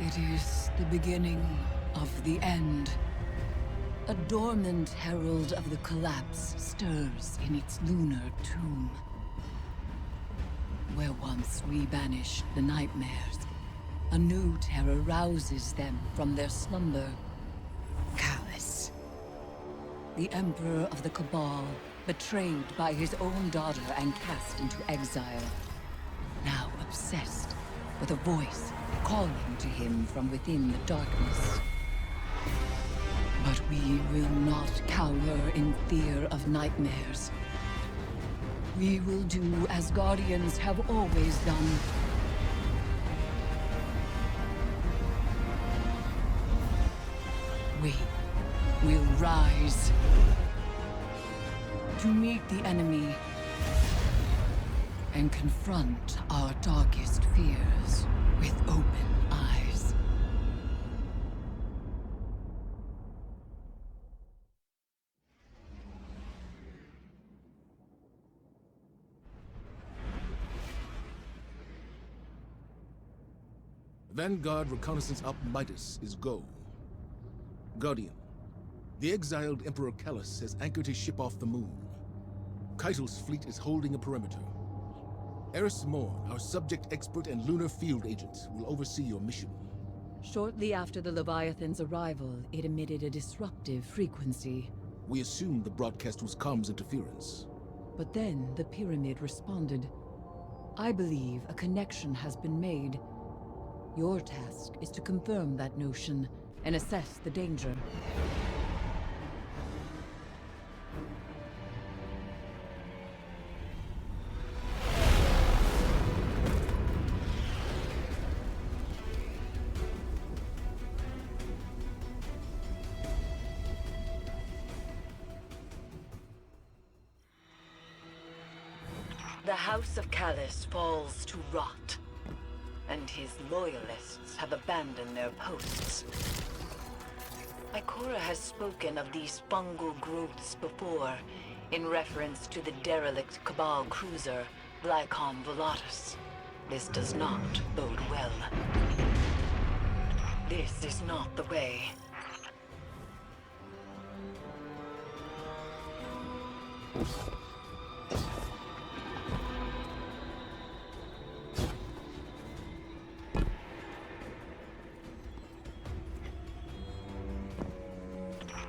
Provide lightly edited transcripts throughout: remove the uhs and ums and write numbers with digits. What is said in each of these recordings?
It is the beginning of the end. A dormant herald of the collapse stirs in its lunar tomb. Where once we banished the nightmares, a new terror rouses them from their slumber. Callous. The Emperor of the Cabal, betrayed by his own daughter and cast into exile. Now obsessed with a voice calling to him from within the darkness. But we will not cower in fear of nightmares. We will do as Guardians have always done. We will rise to meet the enemy and confront our darkest fears with open eyes. Vanguard reconnaissance up Midas is go. Guardian, the exiled Emperor Callus has anchored his ship off the moon. Keitel's fleet is holding a perimeter. Eris Morn, our subject expert and lunar field agent, will oversee your mission. Shortly after the Leviathan's arrival, it emitted a disruptive frequency. We assumed the broadcast was comms interference. But then the pyramid responded. I believe a connection has been made. Your task is to confirm that notion and assess the danger. The House of Callus falls to rot, and his loyalists have abandoned their posts. Ikora has spoken of these fungal growths before, in reference to the derelict Cabal cruiser, Glycon Volatus. This does not bode well. This is not the way.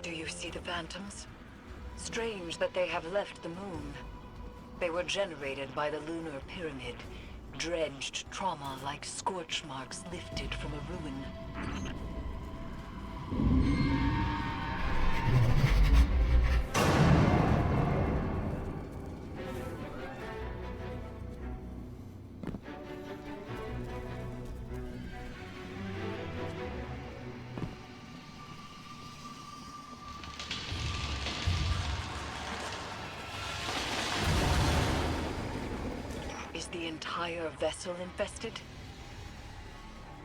Do you see the phantoms? Strange that they have left the moon. They were generated by the lunar pyramid, dredged trauma like scorch marks lifted from a ruin. Is the entire vessel infested?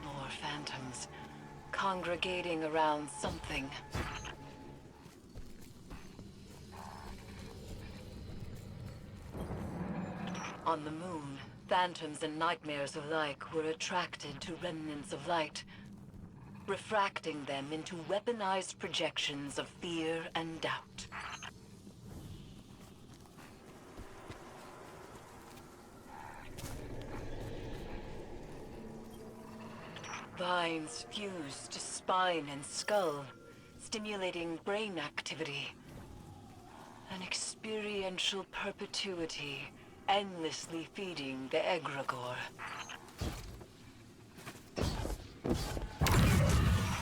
More phantoms, congregating around something. On the moon, phantoms and nightmares alike were attracted to remnants of light, refracting them into weaponized projections of fear and doubt. Vines fuse to spine and skull, stimulating brain activity. An experiential perpetuity, endlessly feeding the egregore.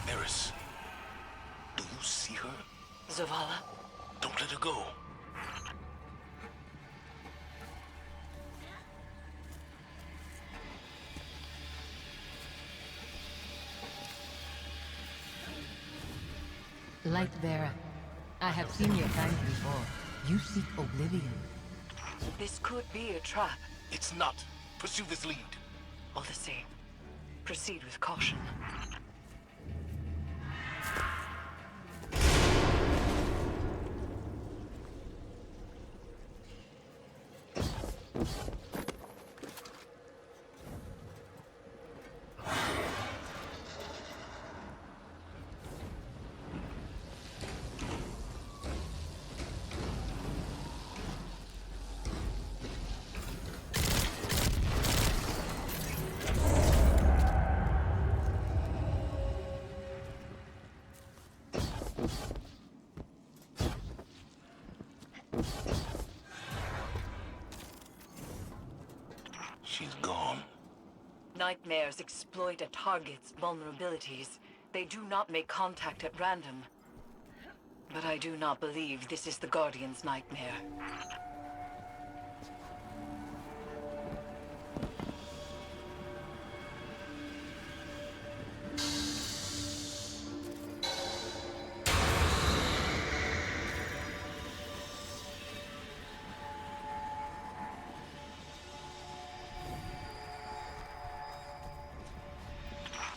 Eris, do you see her? Zavala? Don't let her go. Lightbearer, I have seen your kind before. You seek oblivion. This could be a trap. It's not. Pursue this lead. All the same, proceed with caution. nightmares exploit a target's vulnerabilities, they do not make contact at random. But I do not believe this is the Guardian's nightmare.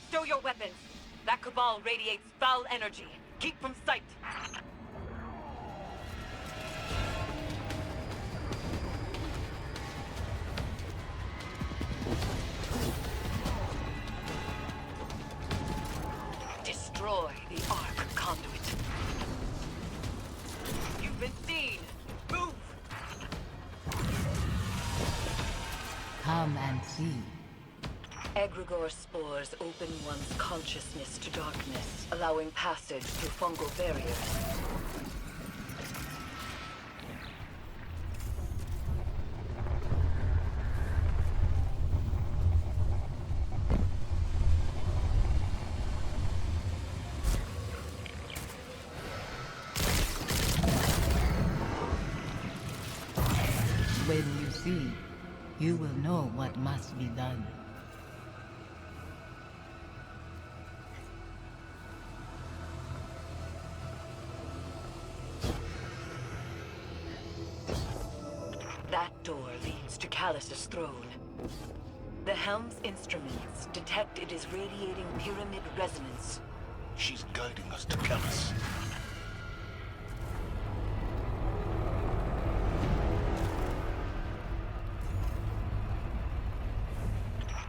Stow your weapons! That cabal radiates foul energy. Keep from sight! Destroy the Arc conduit. You've been seen! Move! Come and see. Egregore spores open one's consciousness to darkness, allowing passage through fungal barriers. When you see, you will know what must be done. That door leads to Catharsis' throne. The helm's instruments detect it is radiating pyramid resonance. She's guiding us to Callus.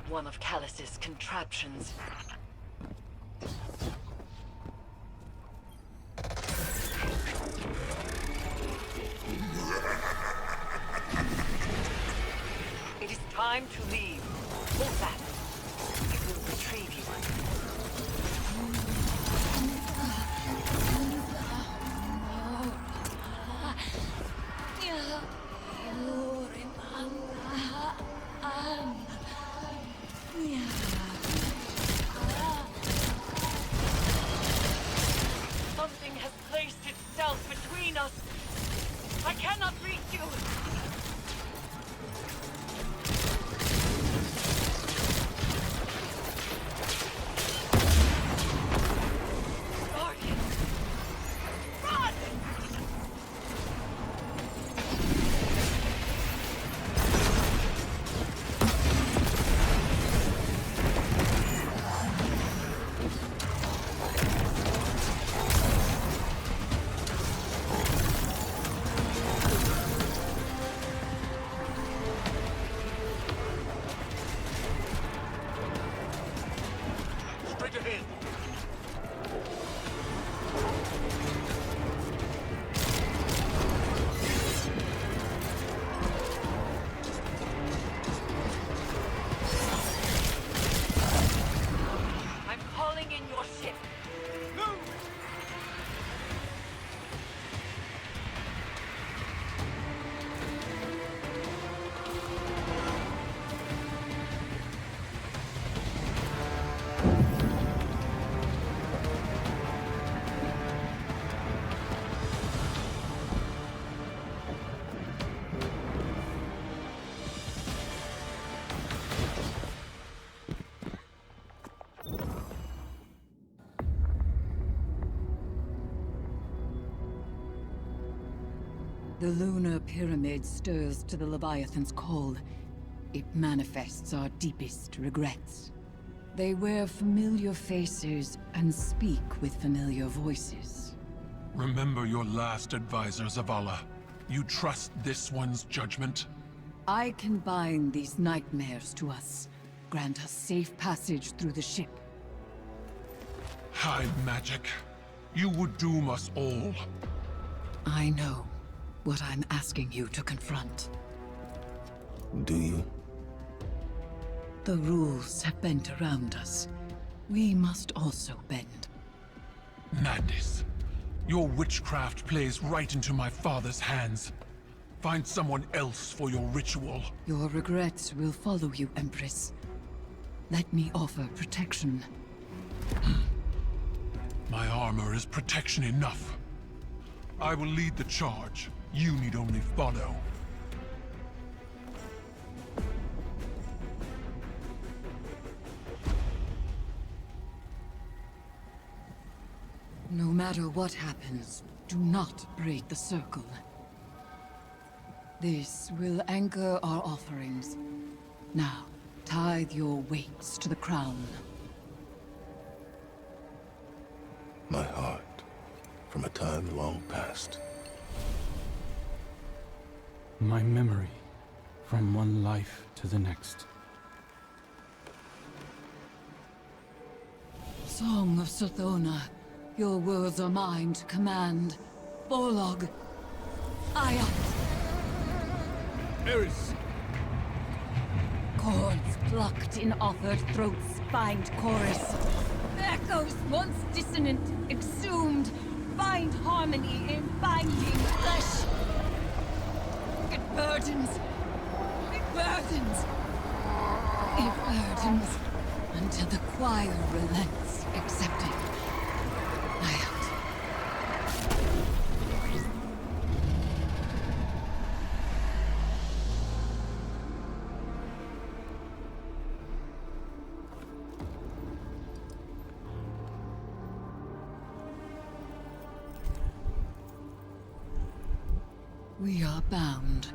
One of Callus' contraptions. It is time to leave. Hold that. I will retrieve you. Something has placed itself between us. I cannot reach you. Guardian! Run! Straight ahead. I'm calling in your ship. Move! The lunar pyramid stirs to the Leviathan's call. It manifests our deepest regrets. They wear familiar faces and speak with familiar voices. Remember your last advisor, Zavala. You trust this one's judgment? I can bind these nightmares to us, grant us safe passage through the ship. Hive magic. You would doom us all. I know what I'm asking you to confront. Do you? The rules have bent around us. We must also bend. Madness. Your witchcraft plays right into my father's hands. Find someone else for your ritual. Your regrets will follow you, Empress. Let me offer protection. My armor is protection enough. I will lead the charge. You need only follow. No matter what happens, do not break the circle. This will anchor our offerings. Now, tithe your weights to the crown. My heart, from a time long past. My memory, from one life to the next. Song of Sothona, your words are mine to command. Borlog, Ayat, Eris! chords plucked in offered throats find chorus. Echoes once dissonant, exhumed, find harmony in binding flesh. It burdens. It burdens. It burdens until the choir relents, accepting. Ayat. We are bound.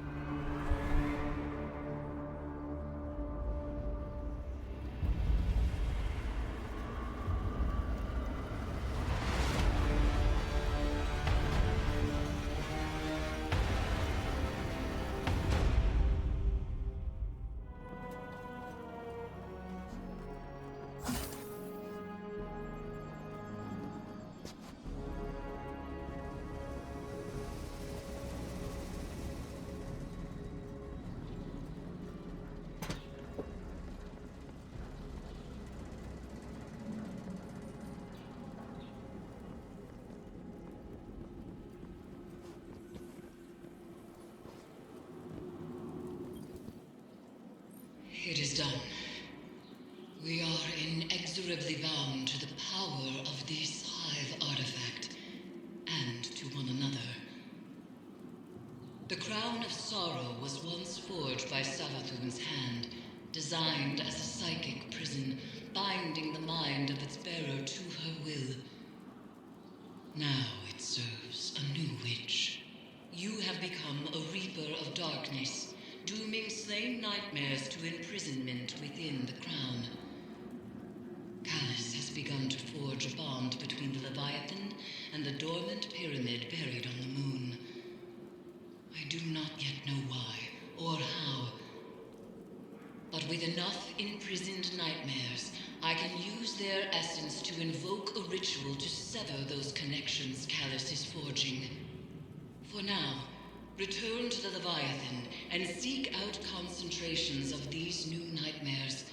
It is done. We are inexorably bound to the power of this hive artifact, and to one another. The Crown of Sorrow was once forged by Savathun's hand, designed as a psychic prison, binding the mind of its bearer to her will. Now it serves a new witch. You have become a reaper of darkness, dooming slain nightmares to imprisonment within the crown. Callus has begun to forge a bond between the Leviathan and the dormant pyramid buried on the moon. I do not yet know why or how, but with enough imprisoned nightmares, I can use their essence to invoke a ritual to sever those connections Callus is forging. For now, return to the Leviathan and seek out concentrations of these new nightmares.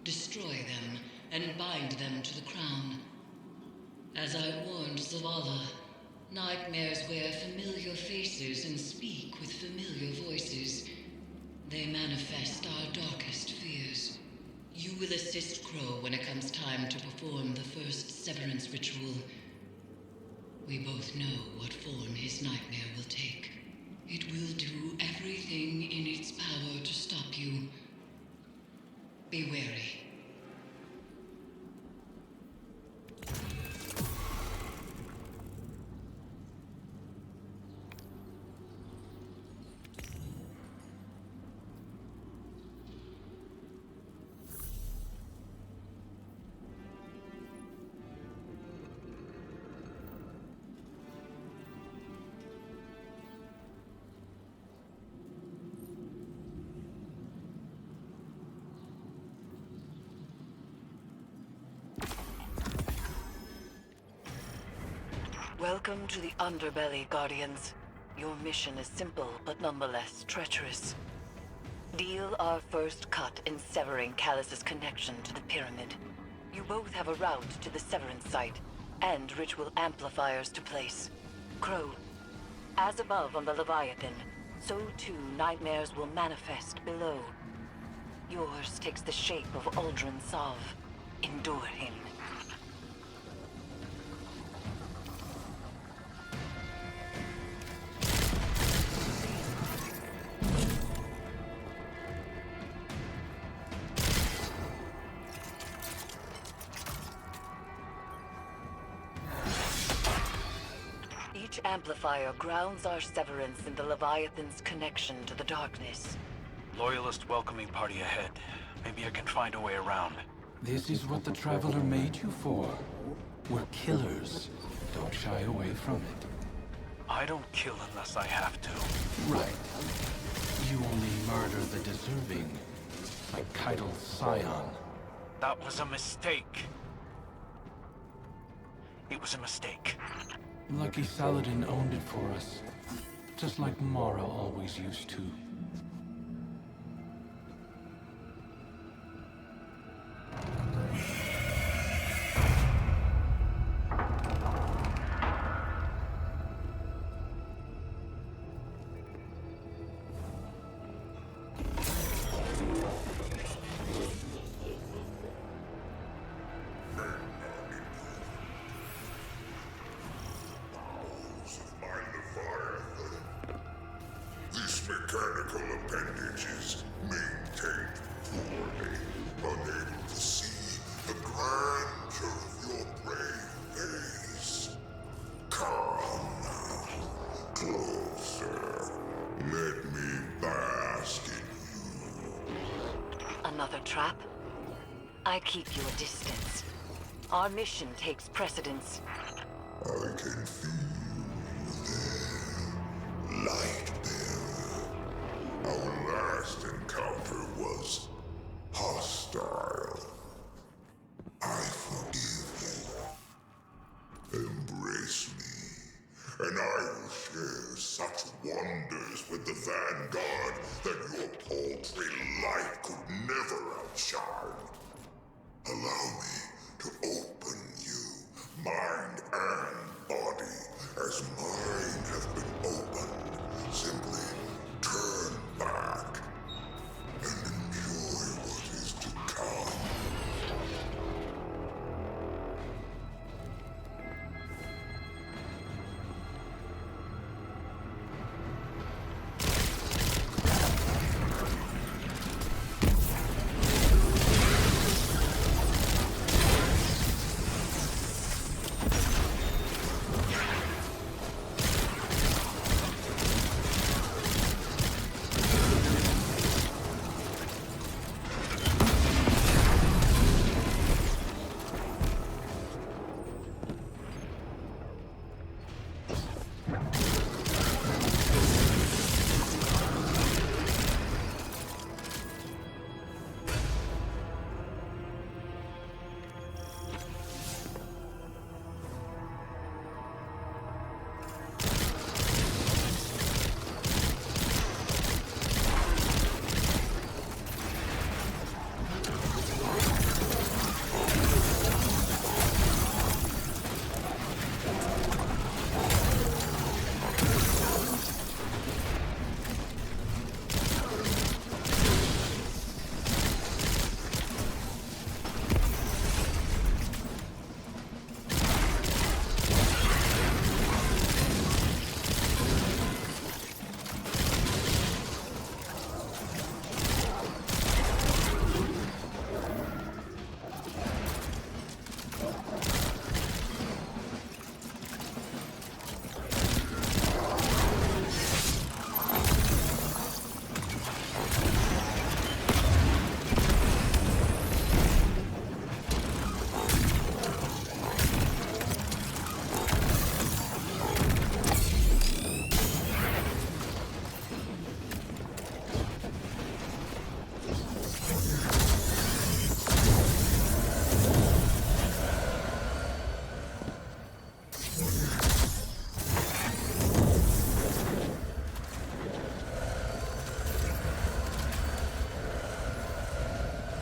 Destroy them and bind them to the crown. As I warned Zavala, nightmares wear familiar faces and speak with familiar voices. They manifest our darkest fears. You will assist Crow when it comes time to perform the first severance ritual. We both know what form his nightmare will take. It will do everything in its power to stop you. Be wary. Welcome to the Underbelly, Guardians. Your mission is simple, but nonetheless treacherous. Deal our first cut in severing Callus's connection to the pyramid. You both have a route to the severance site, and ritual amplifiers to place. Crow, as above on the Leviathan, so too nightmares will manifest below. Yours takes the shape of Uldren Sov. Endure him. Each amplifier grounds our severance in the Leviathan's connection to the darkness. Loyalist welcoming party ahead. Maybe I can find a way around. This is what the Traveler made you for. We're killers. Don't shy away from it. I don't kill unless I have to. Right. You only murder the deserving. Like Keitel's scion. That was a mistake. It was a mistake. Lucky Saladin owned it for us. Just like Mara always used to. This mechanical appendage is maintained poorly, unable to see the grandeur of your brave face. Come now, closer. Let me bask in you. Another trap? I keep you a distance. Our mission takes precedence. I can feel their light bearer. Our last encounter was hostile. I forgive you. Embrace me, and I will share such wonders with the Vanguard that your paltry light could never outshine. Allow me to open you, mind and body, as mine have been opened. Simply turn back and enjoy what is to come.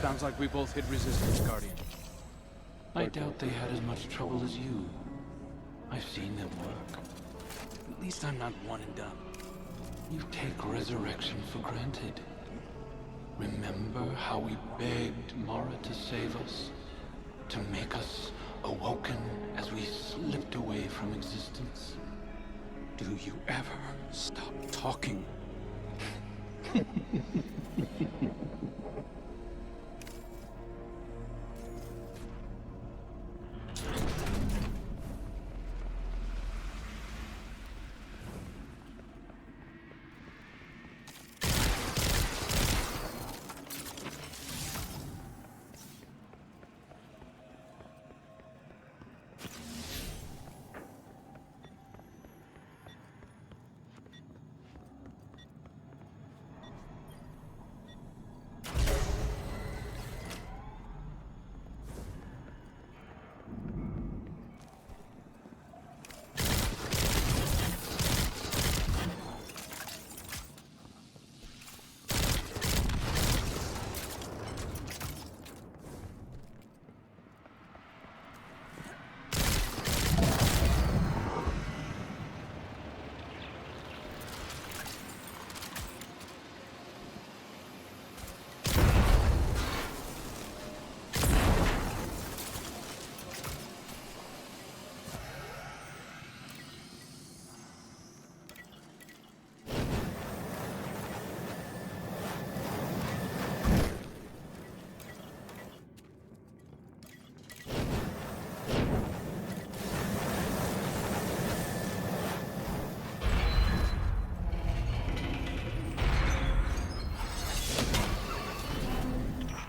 Sounds like we both hit resistance, Guardian. I doubt they had as much trouble as you. I've seen them work. At least I'm not one and done. You take resurrection for granted. Remember how we begged Mara to save us? To make us awoken as we slipped away from existence? Do you ever stop talking?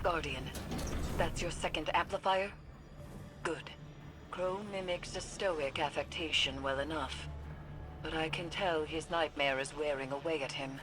Guardian, that's your second amplifier? Good. Crow mimics a stoic affectation well enough, but I can tell his nightmare is wearing away at him.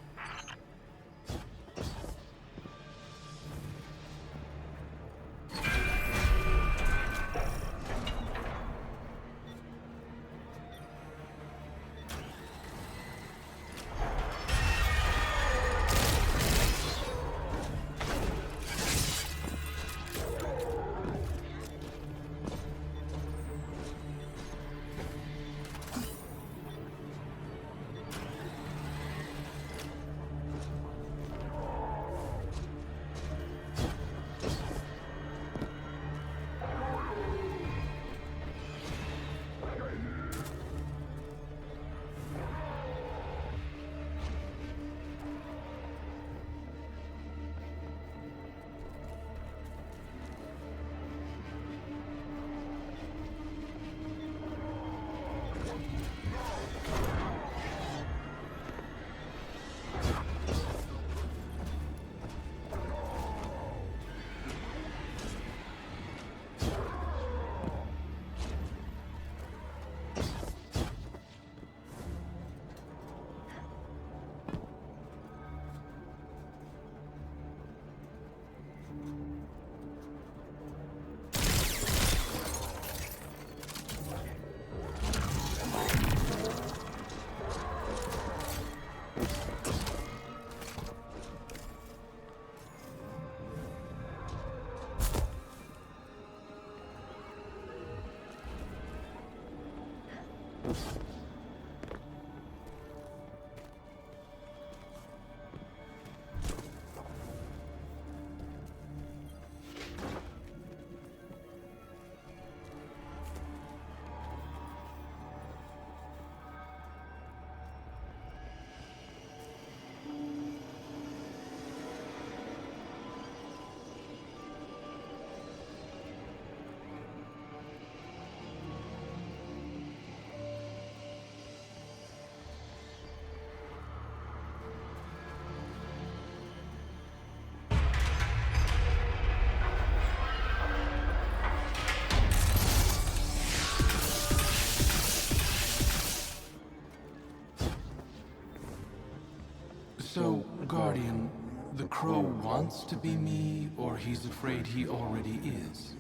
So, Guardian, the crow wants to be me, or he's afraid he already is?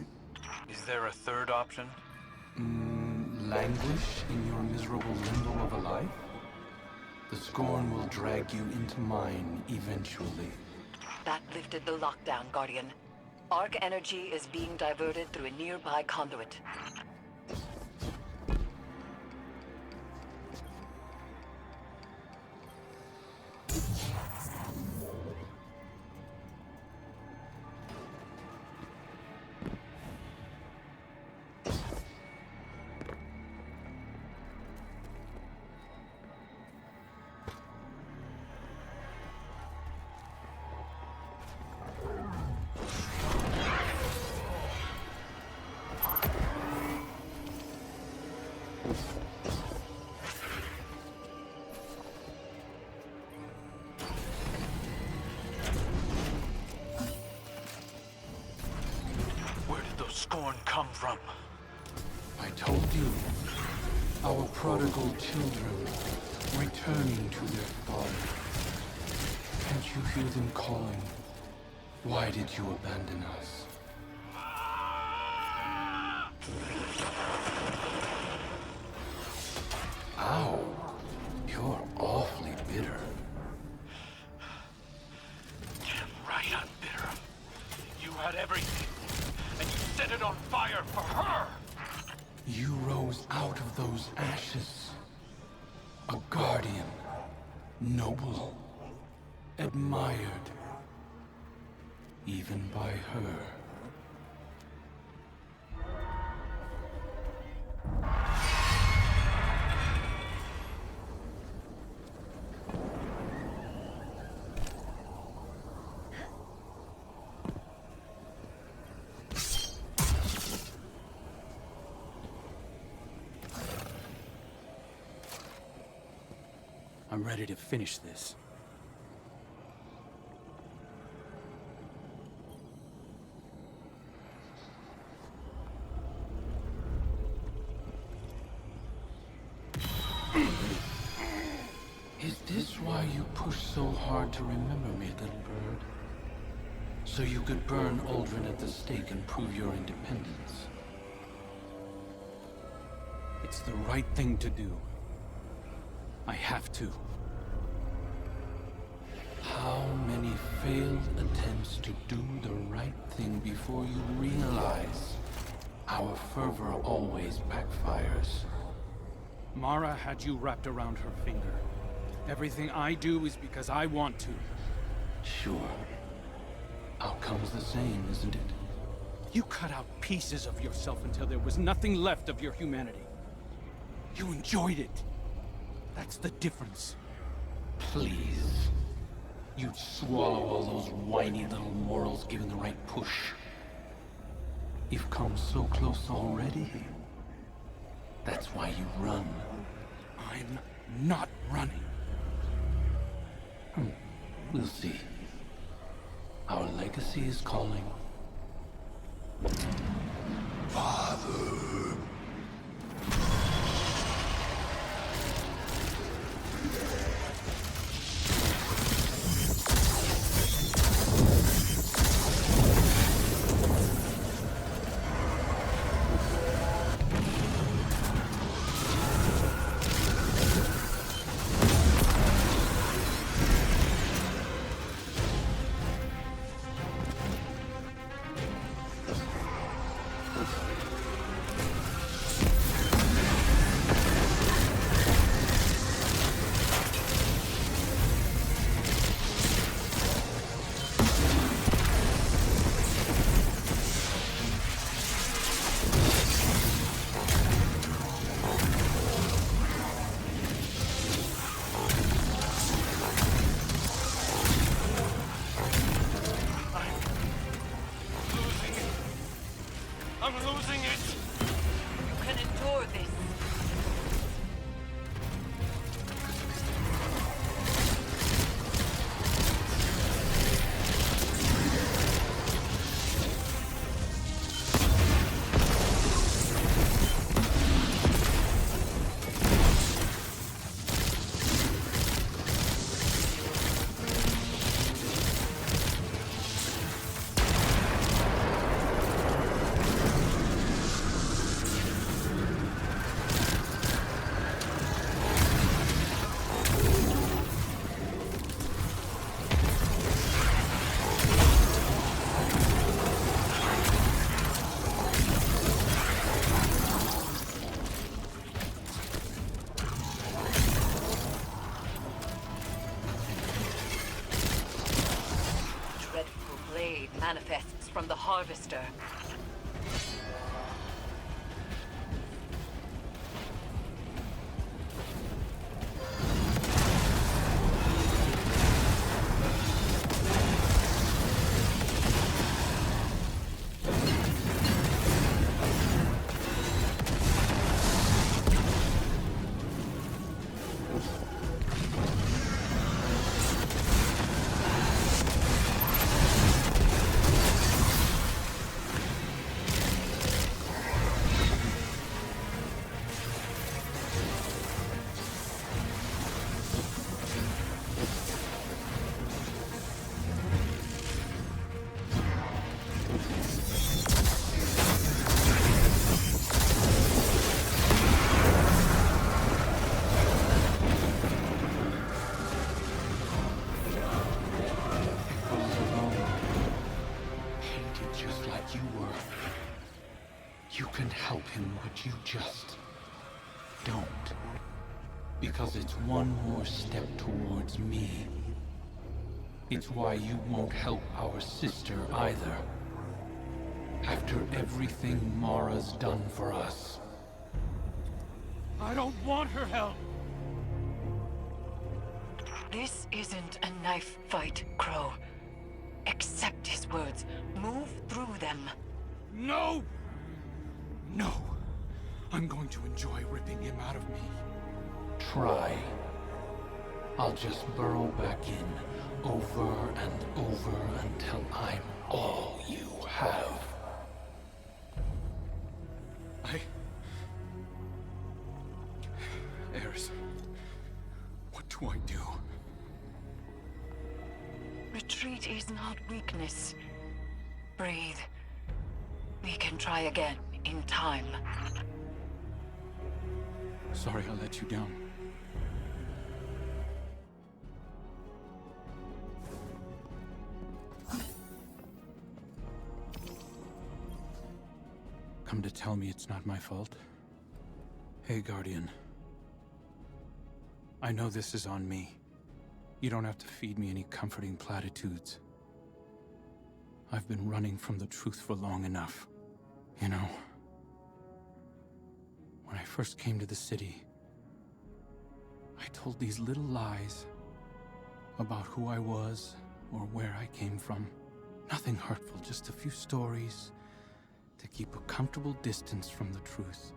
Is there a third option? Languish in your miserable limbo of a life? The scorn will drag you into mine eventually. That lifted the lockdown, Guardian. Arc energy is being diverted through a nearby conduit. come from? I told you. Our prodigal children returning to their father. Can't you hear them calling? Why did you abandon us? Ow. You're awfully bitter. Damn right I'm bitter. You had everything, and you set it on fire for her! You rose out of those ashes. A guardian. Noble. Admired. Even by her. I'm ready to finish this. Is this why you push so hard to remember me, little bird? So you could burn Aldrin at the stake and prove your independence? It's the right thing to do. I have to. How many failed attempts to do the right thing before you realize our fervor always backfires? Mara had you wrapped around her finger. Everything I do is because I want to. Sure. Outcome's the same, isn't it? You cut out pieces of yourself until there was nothing left of your humanity. You enjoyed it. That's the difference. Please. You'd swallow all those whiny little morals given the right push. You've come so close already. That's why you run. I'm not running. We'll see. Our legacy is calling. Father. I'm losing it! You can endure this. Manifests from the Harvester. You can help him, but you just don't. Because it's one more step towards me. It's why you won't help our sister either. After everything Mara's done for us. I don't want her help! This isn't a knife fight, Crow. Accept his words. Move through them. No! No. I'm going to enjoy ripping him out of me. Try. I'll just burrow back in, over and over until I'm all you have. Eris, what do I do? Retreat is not weakness. Breathe. We can try again in time. Sorry I let you down. Come to tell me it's not my fault? Hey, Guardian. I know this is on me. You don't have to feed me any comforting platitudes. I've been running from the truth for long enough. You know, when I first came to the city, I told these little lies about who I was or where I came from. Nothing hurtful, just a few stories to keep a comfortable distance from the truth.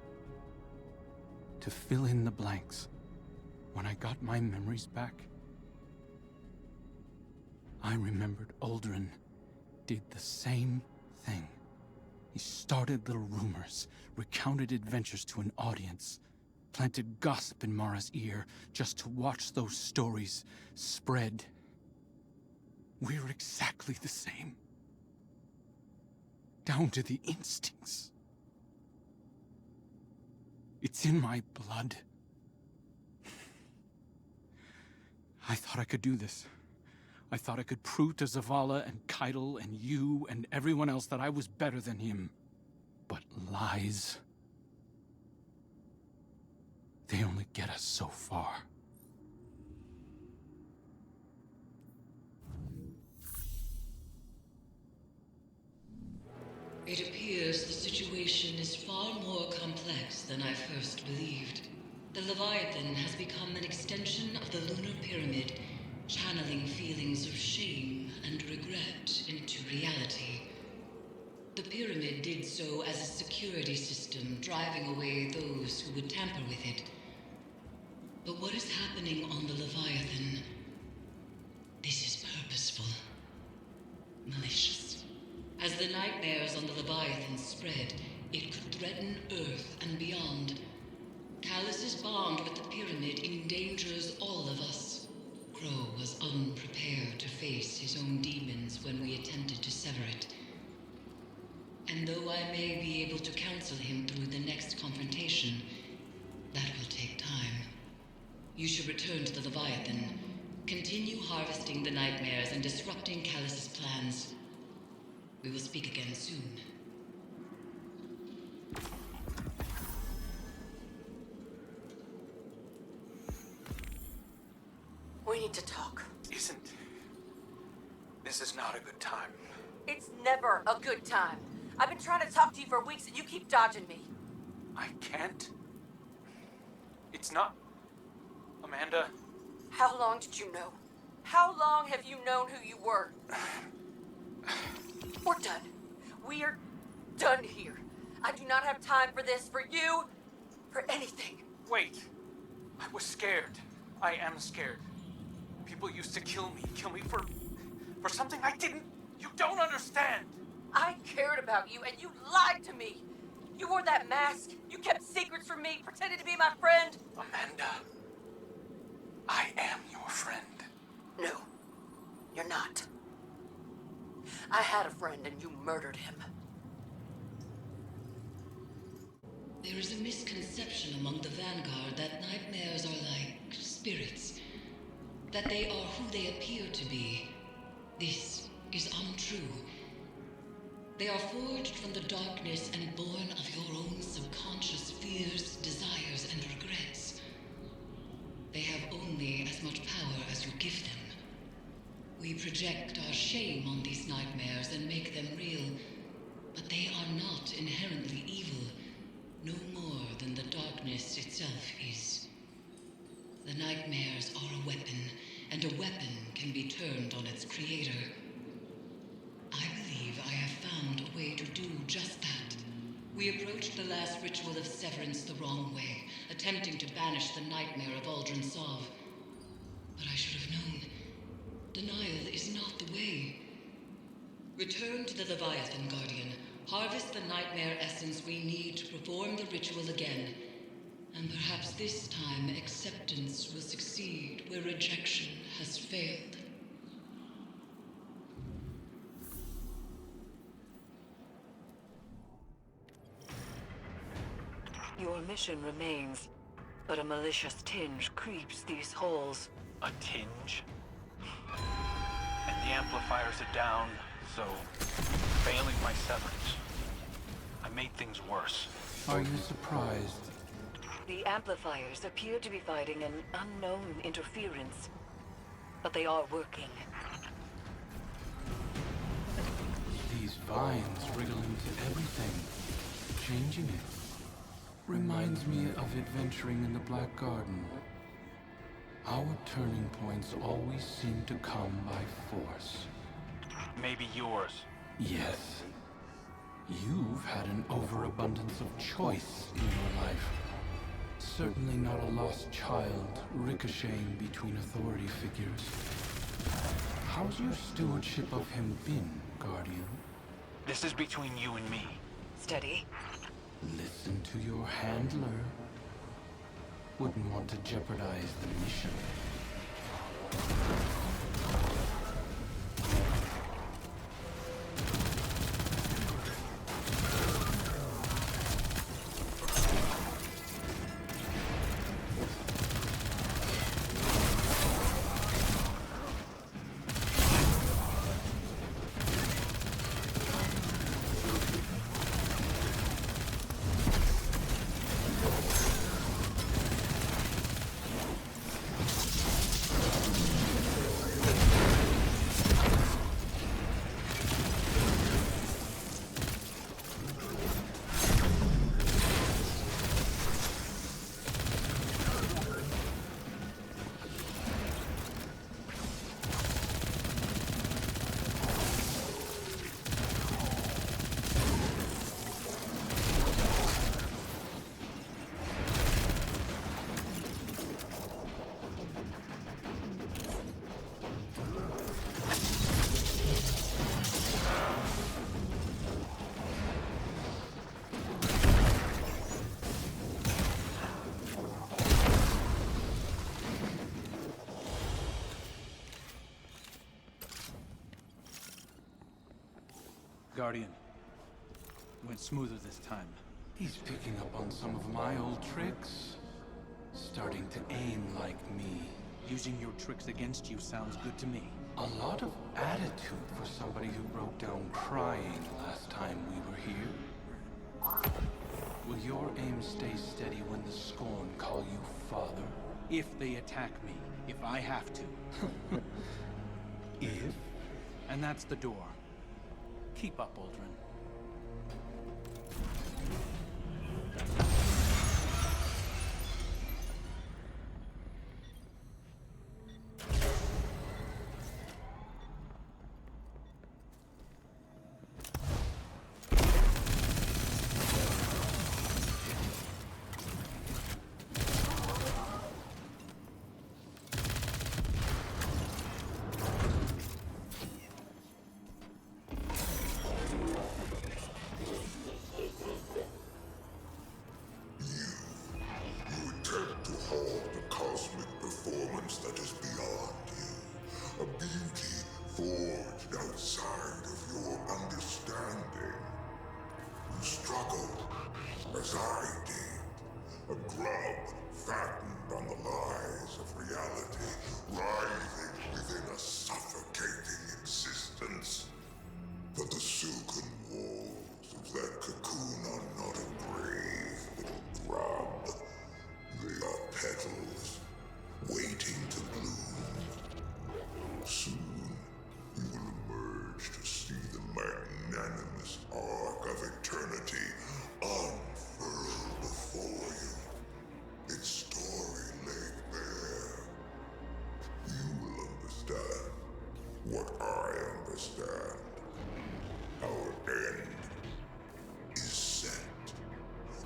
To fill in the blanks. When I got my memories back, I remembered Aldrin did the same thing. He started little rumors, recounted adventures to an audience, planted gossip in Mara's ear just to watch those stories spread. We're exactly the same. Down to the instincts. It's in my blood. I thought I could do this. I thought I could prove to Zavala and Keitel and you and everyone else that I was better than him. But lies... they only get us so far. It appears the situation is far more complex than I first believed. The Leviathan has become an extension of the lunar pyramid, channeling feelings of shame and regret into reality. The pyramid did so as a security system, driving away those who would tamper with it. But what is happening on the Leviathan? This is purposeful. Malicious. As the nightmares on the Leviathan spread, it could threaten Earth and beyond. Callus' bond with the pyramid endangers all of us. Crow was unprepared to face his own demons when we attempted to sever it. And though I may be able to counsel him through the next confrontation, that will take time. You should return to the Leviathan. Continue harvesting the nightmares and disrupting Callus' plans. We will speak again soon. We need to talk. This is not a good time. It's never a good time. I've been trying to talk to you for weeks and you keep dodging me. I can't. It's not... Amanda... How long did you know? How long have you known who you were? We're done. We're done here. I do not have time for this, for you, for anything. Wait. I was scared. I am scared. People used to kill me for something I didn't... You don't understand! I cared about you and you lied to me. You wore that mask, you kept secrets from me, pretended to be my friend. Amanda, I am your friend. No, you're not. I had a friend and you murdered him. There is a misconception among the Vanguard that nightmares are like spirits. That they are who they appear to be. This is untrue. They are forged from the darkness and born of your project our shame on these nightmares and make them real, but they are not inherently evil, no more than the darkness itself is. The nightmares are a weapon, and a weapon can be turned on its creator. I believe I have found a way to do just that. We approached the last ritual of severance the wrong way, attempting to banish the nightmare of Aldrin Sov. But I should have known. Denial is not the way. Return to the Leviathan, Guardian. Harvest the nightmare essence we need to perform the ritual again. And perhaps this time acceptance will succeed where rejection has failed. Your mission remains, but a malicious tinge creeps these halls. A tinge? And the amplifiers are down, so failing my severance. I made things worse. Are you surprised? The amplifiers appear to be fighting an unknown interference, but they are working. These vines wriggle into everything, changing it. Reminds me of adventuring in the Black Garden. Our turning points always seem to come by force. Maybe yours. Yes. You've had an overabundance of choice in your life. Certainly not a lost child ricocheting between authority figures. How's your stewardship of him been, Guardian? This is between you and me. Steady. Listen to your handler. Wouldn't want to jeopardize the mission. Guardian. Went smoother this time. He's picking up on some of my old tricks. Starting to aim like me. Using your tricks against you sounds good to me. A lot of attitude for somebody who broke down crying last time we were here. Will your aim stay steady when the Scorn call you father? If they attack me. If I have to. If? And that's the door. Keep up, Aldrin. Forged outside of your understanding. You struggled, as I did. A grub fattened on the lies of reality, writhing within a suffocating existence. But the silken walls of that cocoon are not a grave, little grub. They are petals, waiting to bloom. Soon,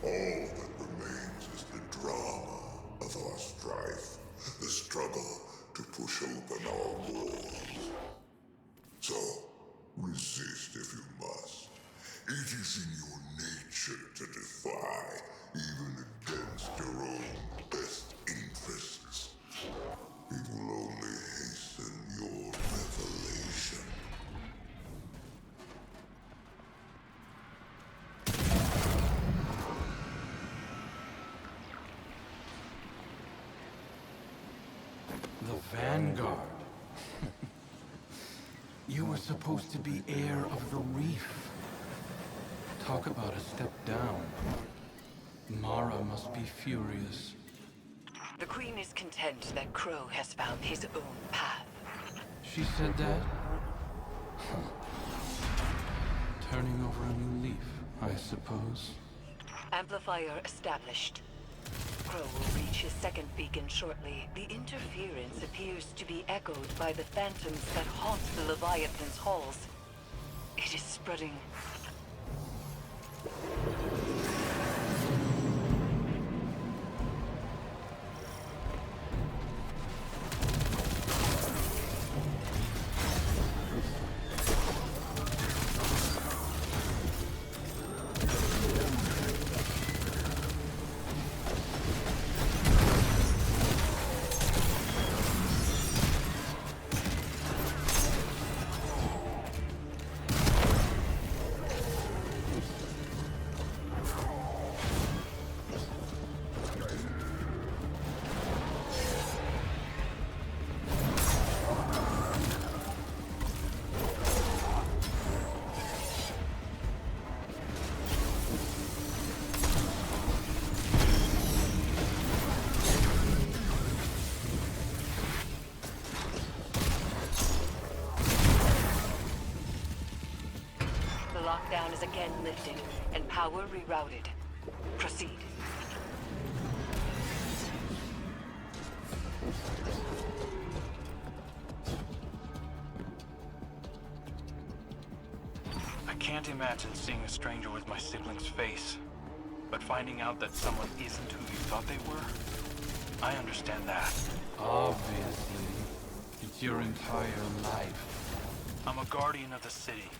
All that remains is the drama of our strife, the struggle to push open our walls. So, resist if you must. It is in your nature to defy, even against your own best interests. It will only hasten your revelation. The Vanguard. You were supposed to be heir of the reef. Talk about a step down. Mara must be furious. The Queen is content that Crow has found his own path. She said that? Turning over a new leaf, I suppose. Amplifier established. Crow will reach his second beacon shortly. The interference appears to be echoed by the phantoms that haunt the Leviathan's halls. It is spreading. Lockdown is again lifted, and power rerouted. Proceed. I can't imagine seeing a stranger with my sibling's face. But finding out that someone isn't who you thought they were, I understand that. Obviously. It's your entire life. I'm a guardian of the city.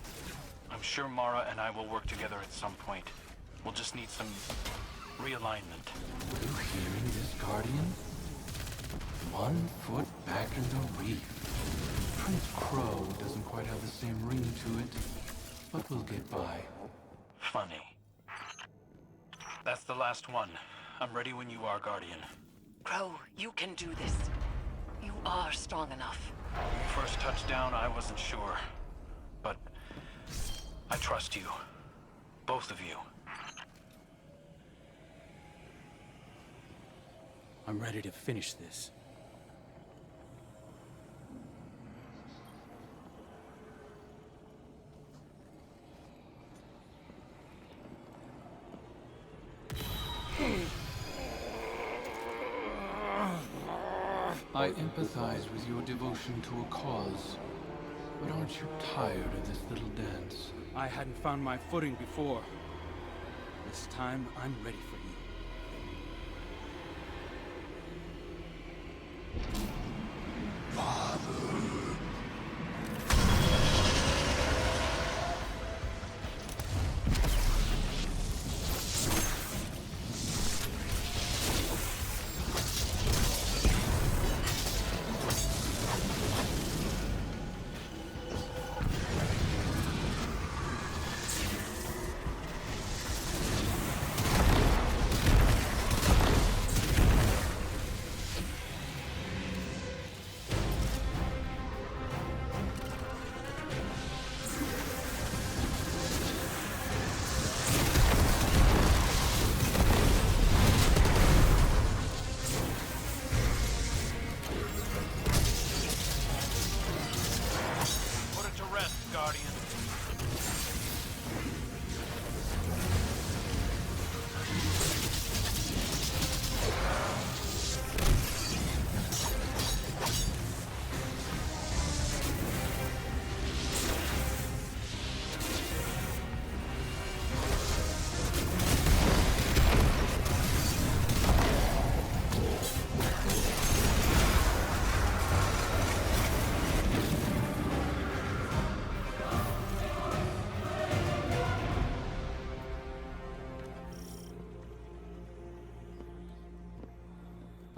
I'm sure Mara and I will work together at some point. We'll just need some realignment. You hearing this, Guardian? 1 foot back in the reef. Prince Crow doesn't quite have the same ring to it, but we'll get by. Funny. That's the last one. I'm ready when you are, Guardian. Crow, you can do this. You are strong enough. When you first touched down, I wasn't sure. But I trust you. Both of you. I'm ready to finish this. I empathize with your devotion to a cause. But aren't you tired of this little dance? I hadn't found my footing before. This time, I'm ready for you.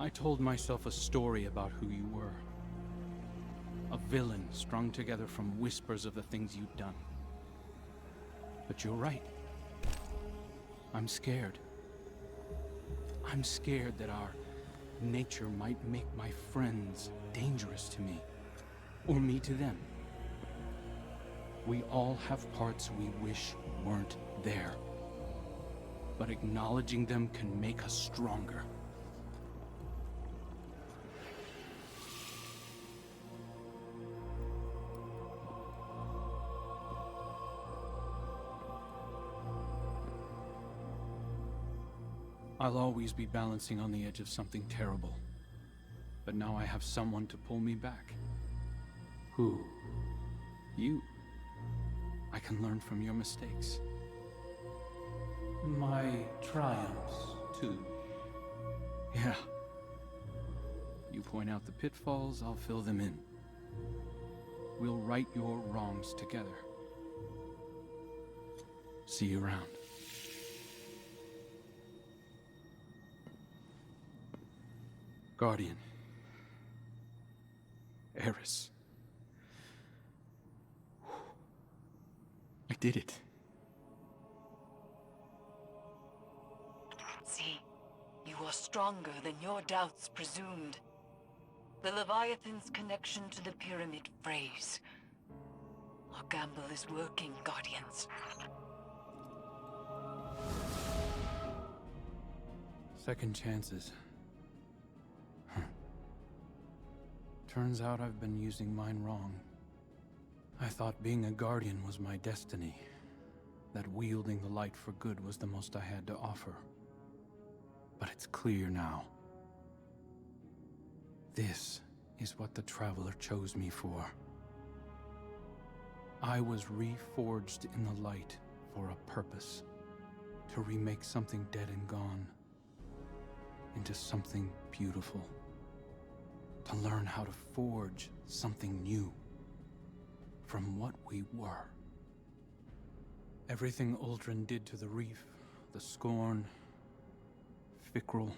I told myself a story about who you were. A villain strung together from whispers of the things you'd done. But you're right. I'm scared. I'm scared that our nature might make my friends dangerous to me, or me to them. We all have parts we wish weren't there, but acknowledging them can make us stronger. I'll always be balancing on the edge of something terrible. But now I have someone to pull me back. Who? You. I can learn from your mistakes. My triumphs, too. Yeah. You point out the pitfalls, I'll fill them in. We'll right your wrongs together. See you around. Guardian. Eris. I did it. See, you are stronger than your doubts presumed. The Leviathan's connection to the pyramid frays. Our gamble is working, Guardians. Second chances. Turns out I've been using mine wrong. I thought being a Guardian was my destiny. That wielding the light for good was the most I had to offer. But it's clear now. This is what the Traveler chose me for. I was reforged in the light for a purpose. To remake something dead and gone into something beautiful. To learn how to forge something new from what we were. Everything Uldren did to the reef, the scorn, Fikrul.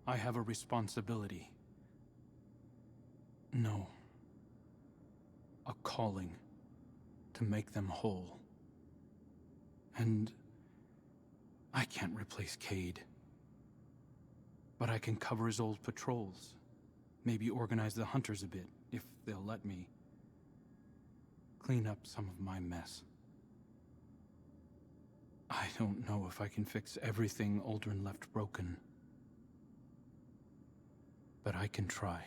I have a responsibility. No. A calling to make them whole. And I can't replace Cade. But I can cover his old patrols. Maybe organize the hunters a bit, if they'll let me. Clean up some of my mess. I don't know if I can fix everything Uldren left broken. But I can try.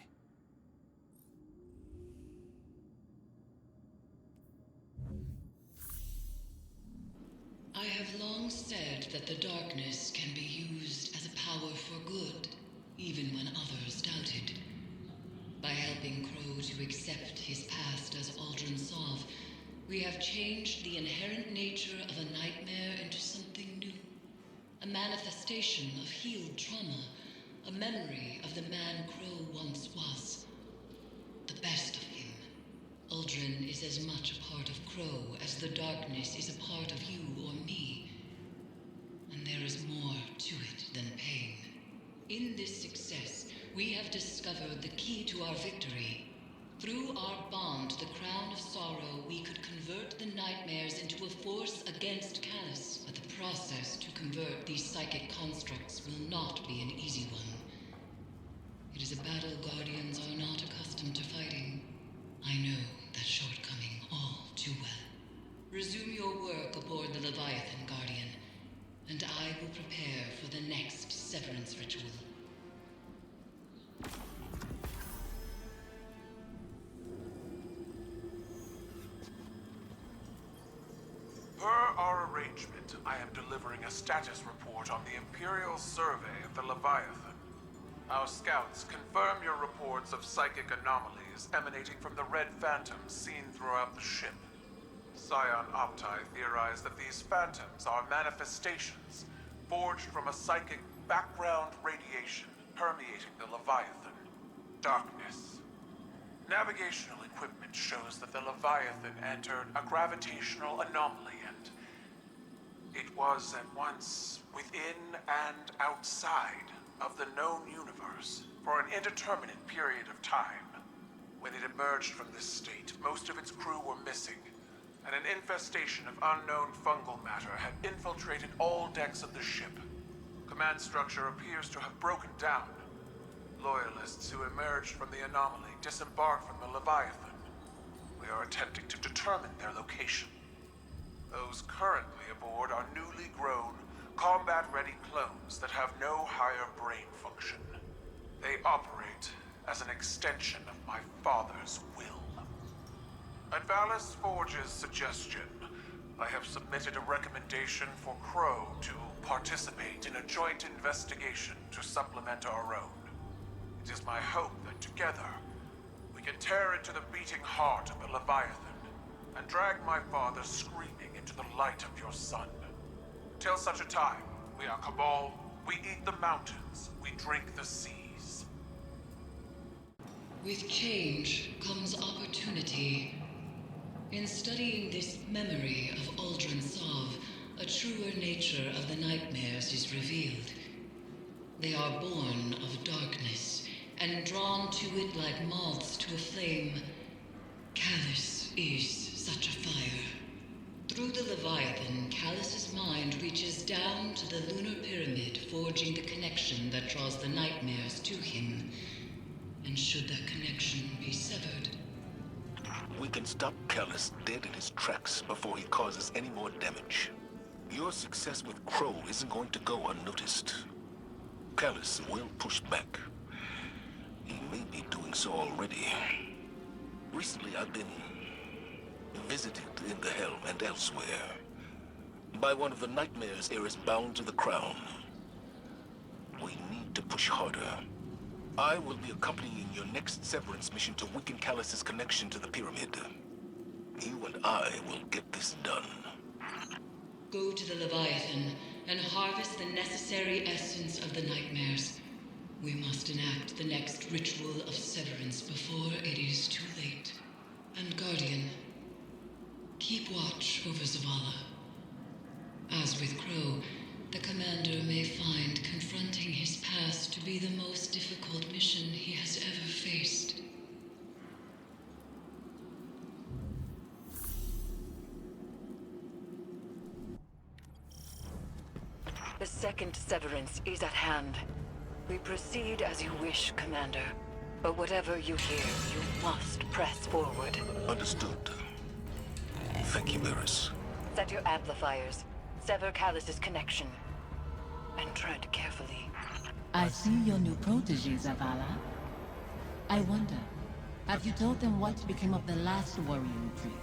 I have long said that the darkness can be used as a power for good, even when others doubted. By helping Crow to accept his past as Aldrin Sov, we have changed the inherent nature of a nightmare into something new. A manifestation of healed trauma, a memory of the man Crow once was. The best of him. Uldren is as much a part of Crow as the darkness is a part of you or me. And there is more to it than pain. In this success, we have discovered the key to our victory. Through our bond, the Crown of Sorrow, we could convert the nightmares into a force against Callus. But the process to convert these psychic constructs will not be an easy one. It is a battle Guardians are not accustomed to fighting. I know that shortcoming all too well. Resume your work aboard the Leviathan, Guardian, and I will prepare for the next severance ritual. Per our arrangement, I am delivering a status report on the Imperial survey of the Leviathan. Our scouts confirm your reports of psychic anomalies emanating from the red phantoms seen throughout the ship. Scion Opti theorized that these phantoms are manifestations forged from a psychic background radiation permeating the Leviathan. Darkness. Navigational equipment shows that the Leviathan entered a gravitational anomaly and it was at once within and outside of the known universe for an indeterminate period of time. When it emerged from this state, most of its crew were missing, and an infestation of unknown fungal matter had infiltrated all decks of the ship. Command structure appears to have broken down. Loyalists who emerged from the anomaly disembarked from the Leviathan. We are attempting to determine their location. Those currently aboard are newly grown, combat-ready clones that have no higher brain function. They operate as an extension of my father's will. At Valis Forge's suggestion, I have submitted a recommendation for Crow to participate in a joint investigation to supplement our own. It is my hope that together, we can tear into the beating heart of the Leviathan and drag my father screaming into the light of your sun. Till such a time, we are Cabal, we eat the mountains, we drink the seas. With change comes opportunity. In studying this memory of Aldrin Sov, a truer nature of the nightmares is revealed. They are born of darkness, and drawn to it like moths to a flame. Callus is such a fire. Through the Leviathan, Callus's mind reaches down to the lunar pyramid, forging the connection that draws the nightmares to him. And should that connection be severed, we can stop Callus dead in his tracks before he causes any more damage. Your success with Crow isn't going to go unnoticed. Callus will push back. He may be doing so already. Recently, I've been visited in the Helm and elsewhere by one of the nightmares heirs bound to the crown. We need to push harder. I will be accompanying your next severance mission to weaken Callus's connection to the pyramid. You and I will get this done. go to the Leviathan and harvest the necessary essence of the nightmares. We must enact the next ritual of severance before it is too late. And Guardian, keep watch over Zavala. As with Crow, the Commander may find confronting his past to be the most difficult mission he has ever faced. The second severance is at hand. We proceed as you wish, Commander. But whatever you hear, you must press forward. Understood. Thank you, Eris. Set your amplifiers. Sever Callus's connection. And tread carefully. I see your new protege, Zavala. I wonder, have you told them what became of the last warrior you freed?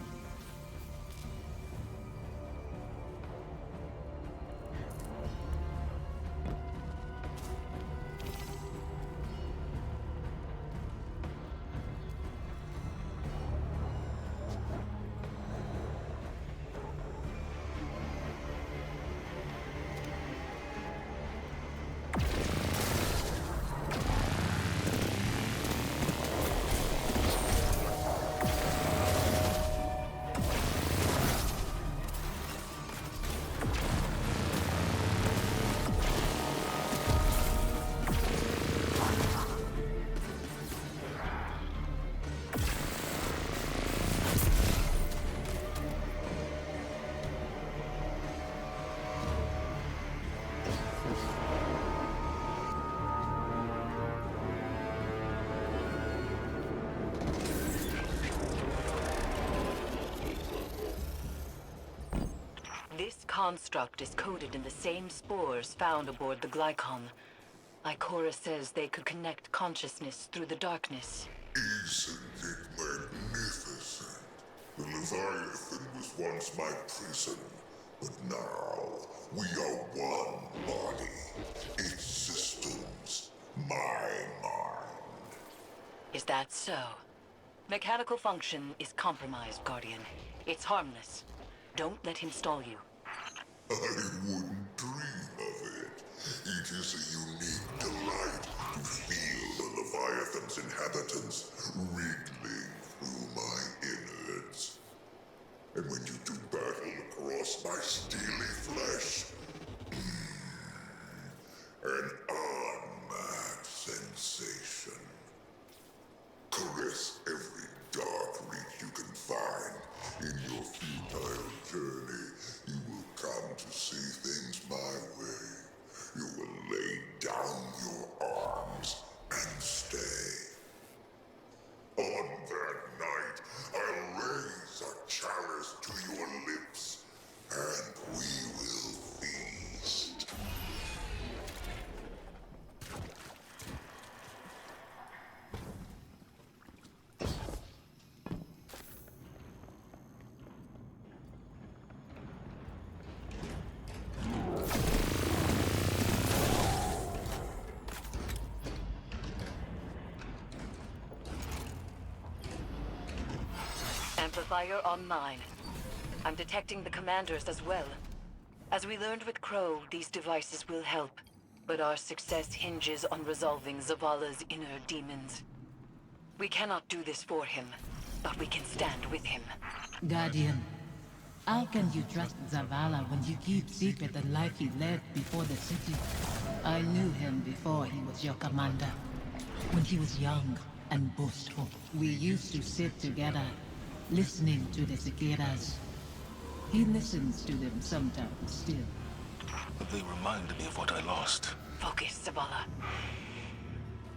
This construct is coded in the same spores found aboard the Glycon. Ikora says they could connect consciousness through the darkness. Isn't it magnificent? The Leviathan was once my prison, but now we are one body. Its systems, my mind. Is that so? Mechanical function is compromised, Guardian. It's harmless. Don't let him stall you. I wouldn't dream of it. It is a unique delight to feel the Leviathan's inhabitants wriggling through my innards. And when you do battle across my steely flesh, an Amplifier online. I'm detecting the commanders as well. As we learned with Crow, these devices will help. But our success hinges on resolving Zavala's inner demons. We cannot do this for him, but we can stand with him. Guardian, how can you trust Zavala when you keep secret the life he led before the city? I knew him before he was your commander. When he was young and boastful, we used to sit together, listening to the cicadas. He listens to them sometimes still. They remind me of what I lost. Focus, Zavala.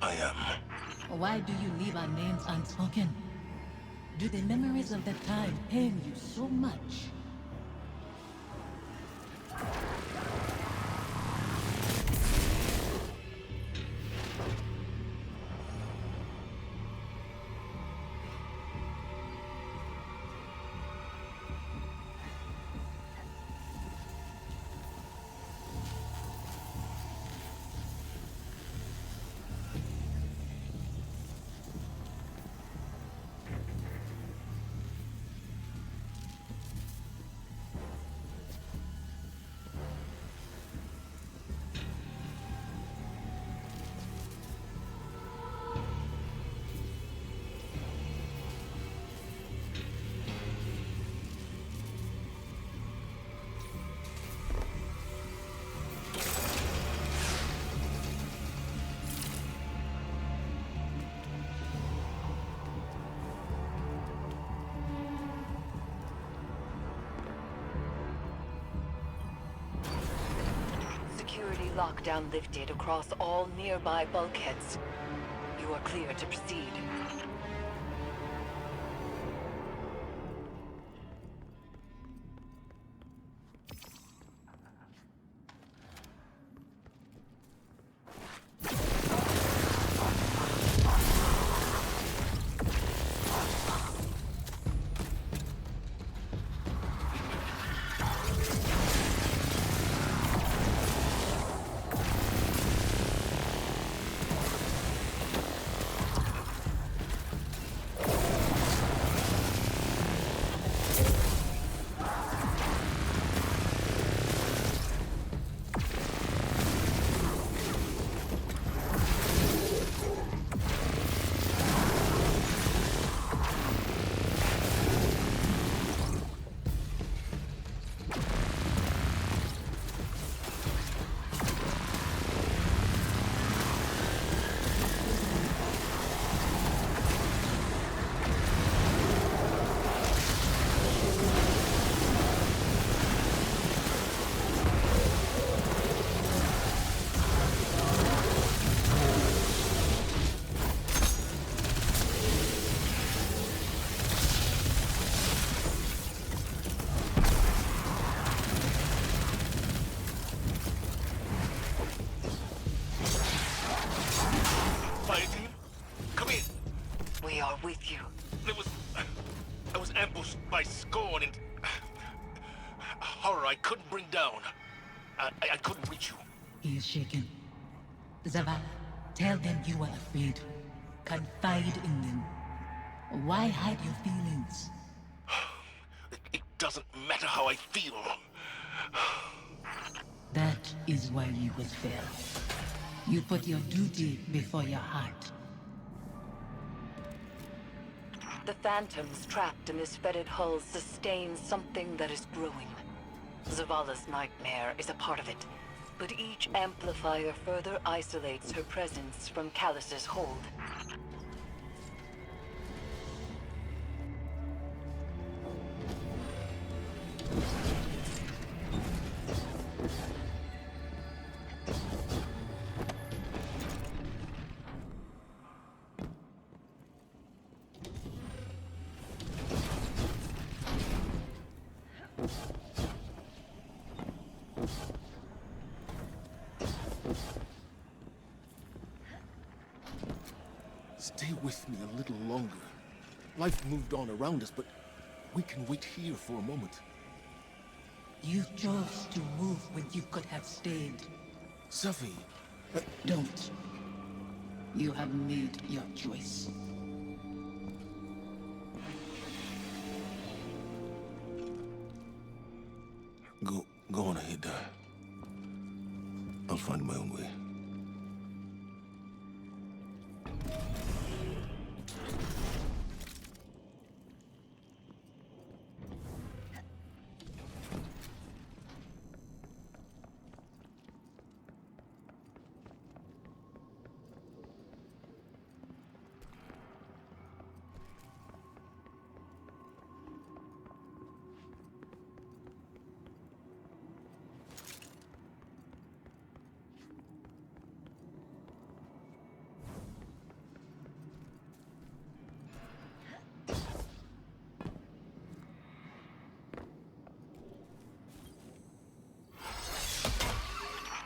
I am. Why do you leave our names unspoken? Do the memories of that time pain you so much? Security lockdown lifted across all nearby bulkheads. You are clear to proceed. With you. I was ambushed by Scorn and horror I couldn't bring down. I couldn't reach you. He is shaken. Zavala, tell them you are afraid. Confide in them. Why hide your feelings? It doesn't matter how I feel. That is why you will fail. You put your duty before your heart. The phantoms trapped in this fetid hull sustain something that is growing. Zavala's nightmare is a part of it, but each amplifier further isolates her presence from Catharsis' hold. Stay with me a little longer. Life moved on around us, but we can wait here for a moment. You chose to move when you could have stayed. Safi, Don't. You have made your choice. Go on ahead. I'll find my own way.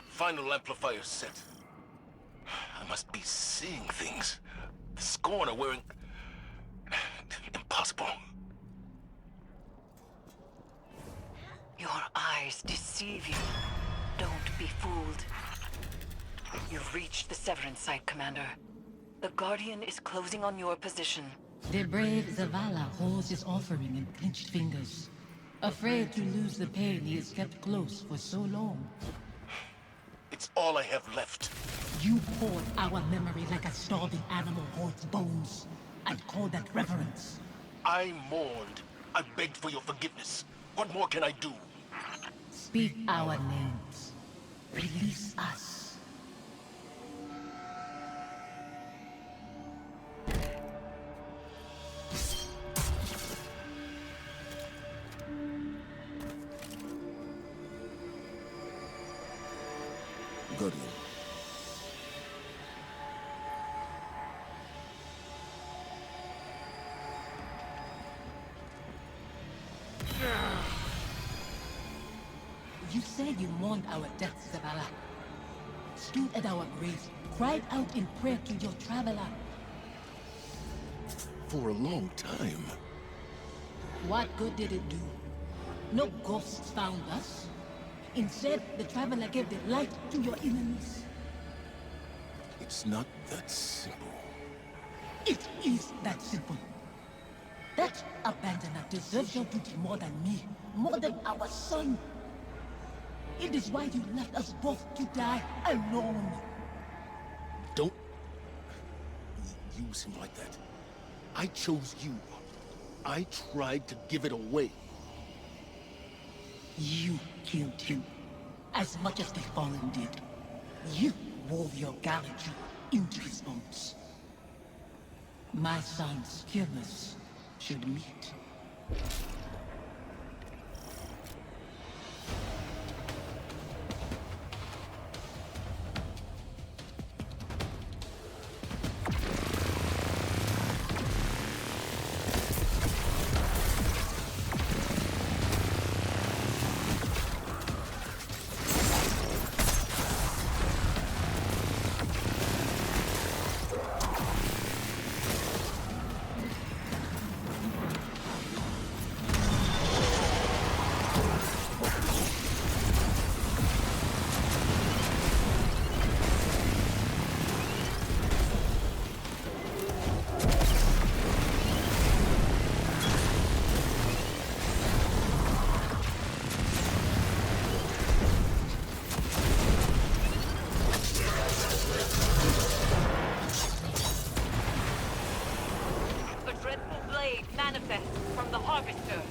Final amplifier set. I must be seeing things. The Scorn are wearing... Impossible. Your eyes deceive you. Don't be fooled. You've reached the Severance site, Commander. The Guardian is closing on your position. The brave Zavala holds his offering in clenched fingers. Afraid to lose the pain he has kept close for so long. It's all I have left. You hoard our memory like a starving animal hoards bones, and call that reverence. I mourned. I begged for your forgiveness. What more can I do? Speak our names. Release us. Guardian. You said you mourned our deaths, Zavala. Stood at our graves, cried out in prayer to your traveler. For a long time. What good did it do? No ghosts found us. Instead, the traveler gave the light to your enemies. It's not that simple. It is that simple. That abandoner deserves your duty more than me, more than our son. It is why you left us both to die alone. Don't use him like that. I chose you. I tried to give it away. You killed him, as much as the Fallen did. You wove your galaxy into his bones. My son's killers should meet. Manifest from the Harvester.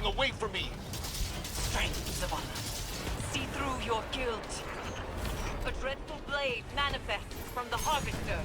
Away from me! Strength, Zavala. See through your guilt. A dreadful blade manifests from the Harvester.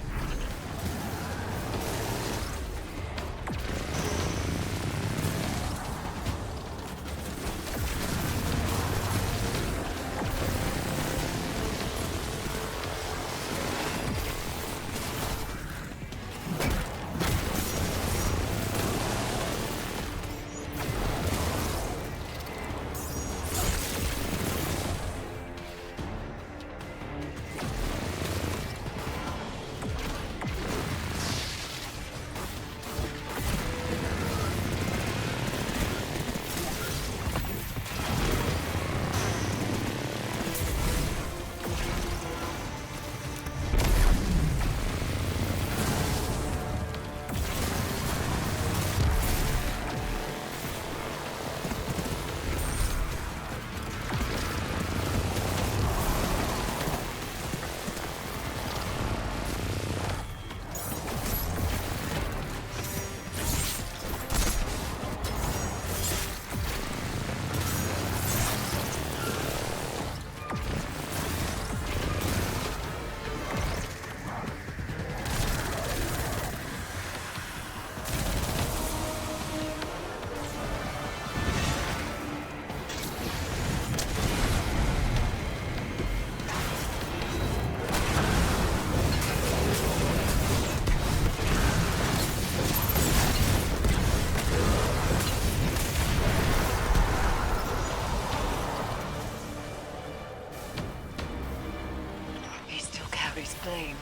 blame.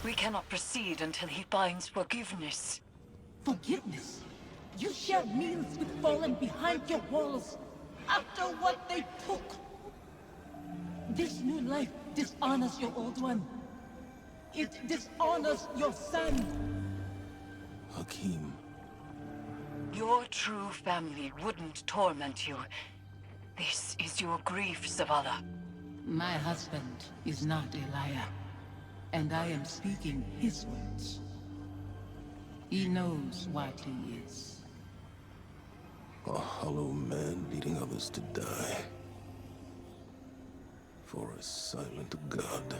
We cannot proceed until he finds forgiveness. Forgiveness? You shared meals with fallen behind your walls after what they took. This new life dishonors your old one. It dishonors your son. Hakim. Your true family wouldn't torment you. This is your grief, Zavala. My husband is not Elijah, and I am speaking his words. He knows what he is. A hollow man leading others to die. For a silent god.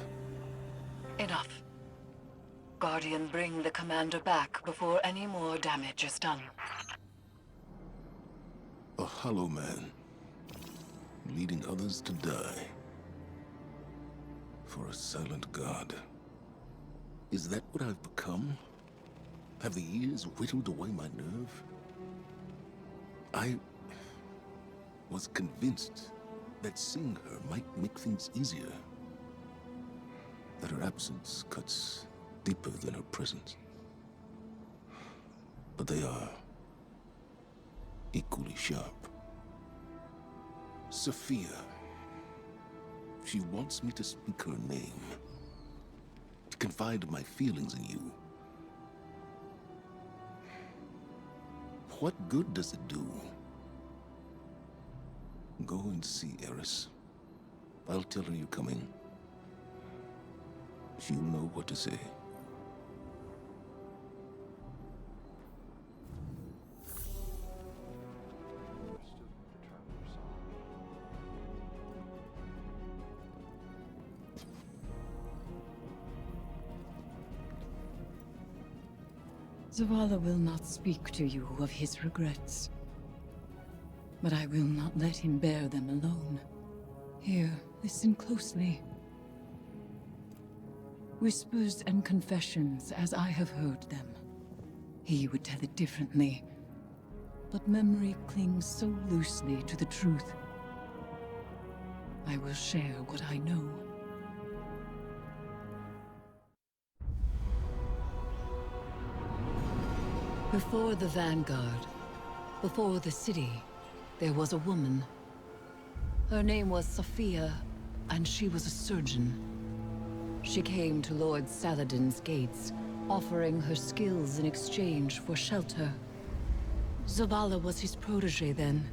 Enough. Guardian, bring the commander back before any more damage is done. A hollow man leading others to die. For a silent god. Is that what I've become? Have the years whittled away my nerve? I was convinced that seeing her might make things easier. That her absence cuts deeper than her presence. But they are equally sharp. Sophia. She wants me to speak her name. To confide my feelings in you. What good does it do? Go and see Eris. I'll tell her you're coming. She'll know what to say. Zavala will not speak to you of his regrets. But I will not let him bear them alone. Here, listen closely. Whispers and confessions as I have heard them. He would tell it differently. But memory clings so loosely to the truth. I will share what I know. Before the Vanguard, before the city, there was a woman. Her name was Sophia, and she was a surgeon. She came to Lord Saladin's gates, offering her skills in exchange for shelter. Zavala was his protege then.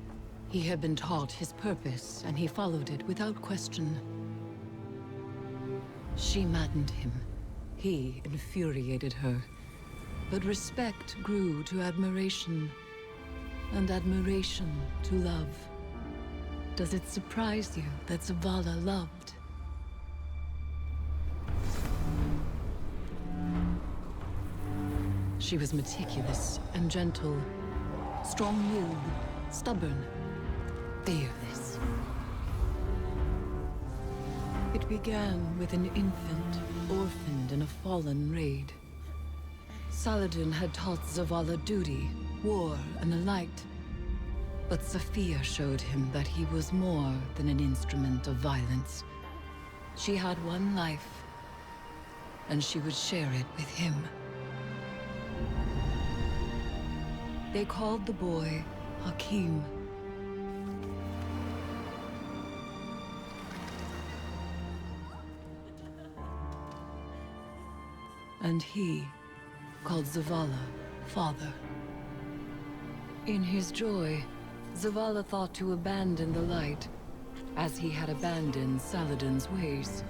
He had been taught his purpose, and he followed it without question. She maddened him. He infuriated her. But respect grew to admiration, and admiration to love. Does it surprise you that Zavala loved? She was meticulous and gentle, strong-willed, stubborn, fearless. It began with an infant, orphaned in a fallen raid. Saladin had taught Zavala duty, war, and the light. But Sophia showed him that he was more than an instrument of violence. She had one life, and she would share it with him. They called the boy Hakim. And he called Zavala father. In his joy, Zavala thought to abandon the light, as he had abandoned Saladin's ways.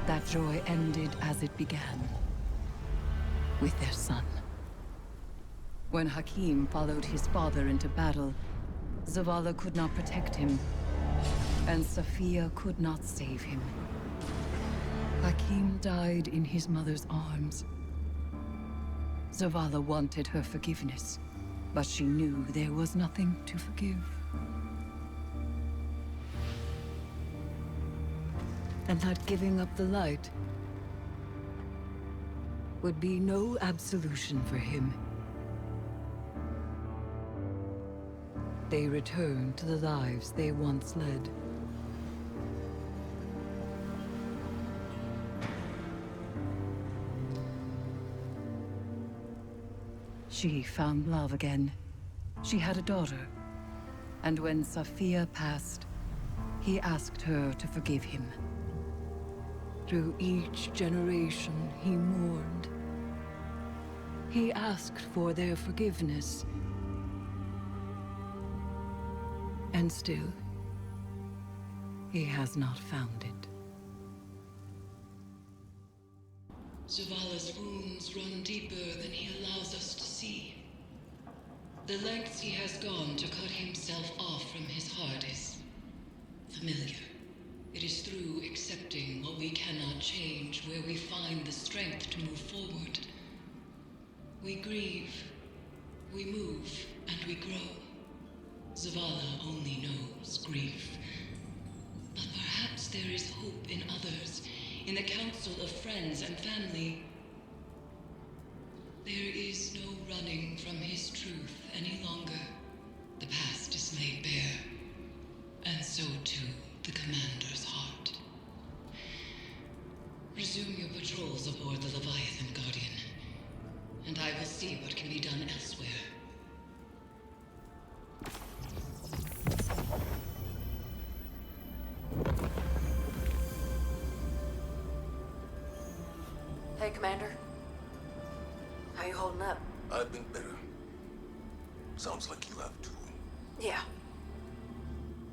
That joy ended as it began, with their son. When Hakim followed his father into battle, Zavala could not protect him, and Sophia could not save him. Hakim died in his mother's arms. Zavala wanted her forgiveness, but she knew there was nothing to forgive. And that giving up the light would be no absolution for him. They returned to the lives they once led. She found love again. She had a daughter. And when Sophia passed, he asked her to forgive him. Through each generation, he mourned. He asked for their forgiveness. And still, he has not found it. Zavala's wounds run deeper than he allows us to see. The lengths he has gone to cut himself off from his heart is familiar. It is through accepting what we cannot change where we find the strength to move forward. We grieve, we move, and we grow. Zavala only knows grief. But perhaps there is hope in others, in the council of friends and family. There is no running from his truth any longer. The past is laid bare, and so too the commander's heart. Resume your patrols aboard the Leviathan, Guardian, and I will see what can be done elsewhere. Hey, Commander. How you holding up? I've been better. Sounds like you have too. Yeah.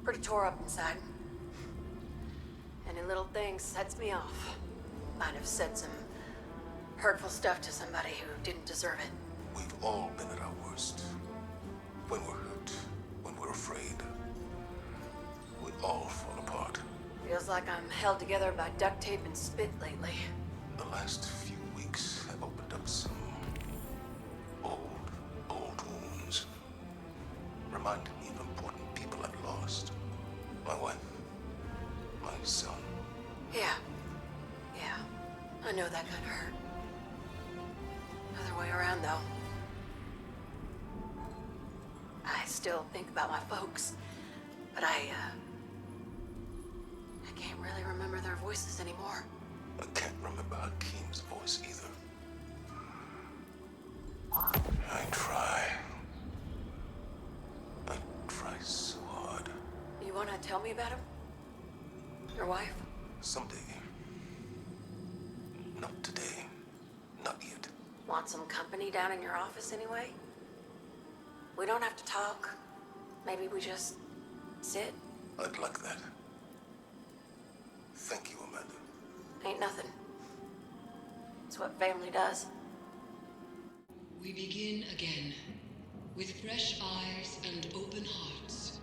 Pretty tore up inside. Any little thing sets me off. Might have said some hurtful stuff to somebody who didn't deserve it. We've all been at our worst. When we're hurt, when we're afraid, we all fall apart. Feels like I'm held together by duct tape and spit lately. The last few weeks have opened up some old wounds. Reminded me of important people I've lost. My wife, my son. Yeah. I know that kind of hurt. Other way around, though. I still think about my folks, but I can't really remember their voices anymore. I can't remember Hakeem's voice either. I try so hard. You wanna tell me about him? Your wife? Someday. Not today. Not yet. Want some company down in your office anyway? We don't have to talk. Maybe we just sit. I'd like that. Thank you, Amanda. Ain't nothing. It's what family does. We begin again, with fresh eyes and open hearts.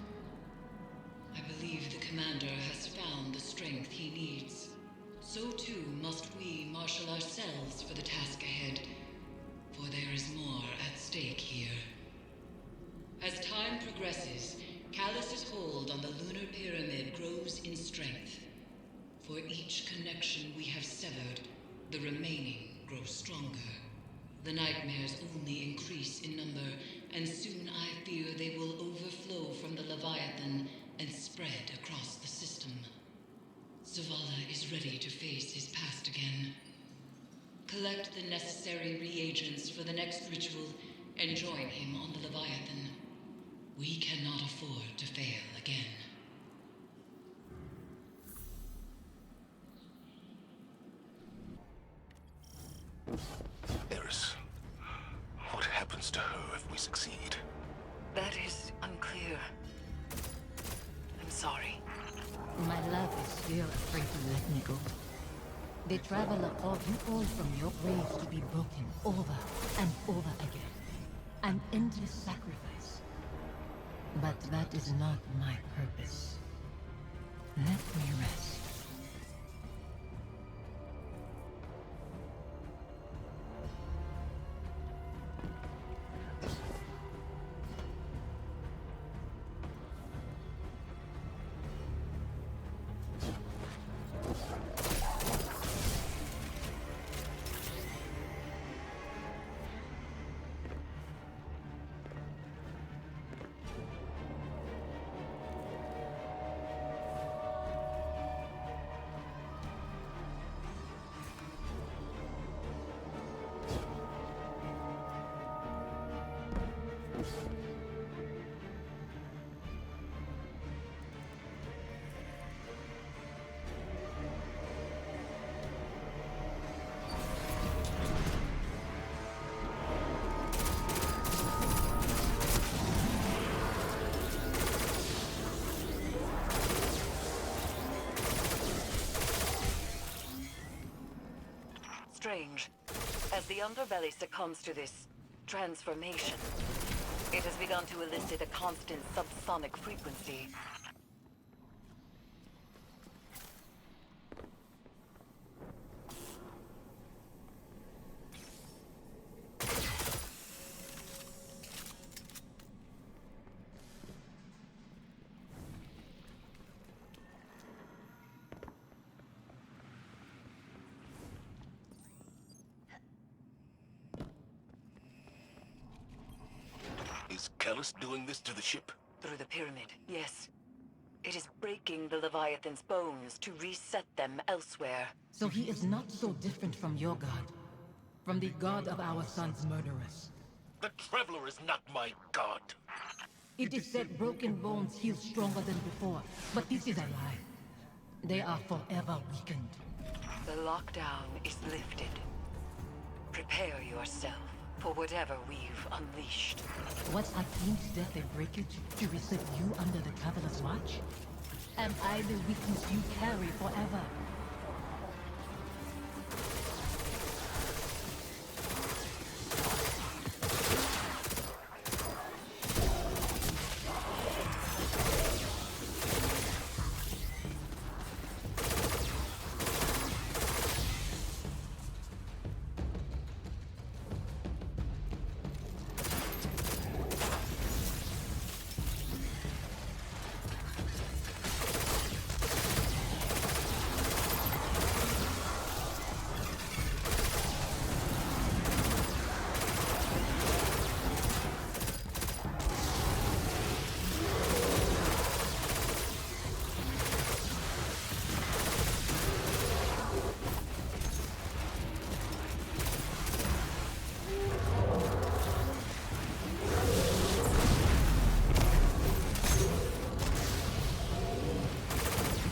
I believe the commander has found the strength he needs. So too must we marshal ourselves for the task ahead, for there is more at stake here. As time progresses, Callus' hold on the lunar pyramid grows in strength. For each connection we have severed, the remaining grows stronger. The nightmares only increase in number, and soon I fear they will overflow from the Leviathan and spread across the system. Zavala is ready to face his past again. Collect the necessary reagents for the next ritual and join him on the Leviathan. We cannot afford to fail again. Eris, what happens to her if we succeed? That is unclear. I'm sorry. My love is still afraid to let me go. The Traveler called you all from your graves to be broken over and over again. An endless sacrifice. But that is not my purpose. Let me rest. As the underbelly succumbs to this transformation, it has begun to elicit a constant subsonic frequency. Is Callus doing this to the ship? Through the pyramid, yes. It is breaking the Leviathan's bones to reset them elsewhere. So he is not so different from your god. From the god of our son's murderers. The Traveler is not my god. It is said broken bones heal stronger than before, but this is a lie. They are forever weakened. The lockdown is lifted. Prepare yourself for whatever we've unleashed. Was Hakim's death a breakage to reset you under the Traveler's watch? Am I the weakness you carry forever?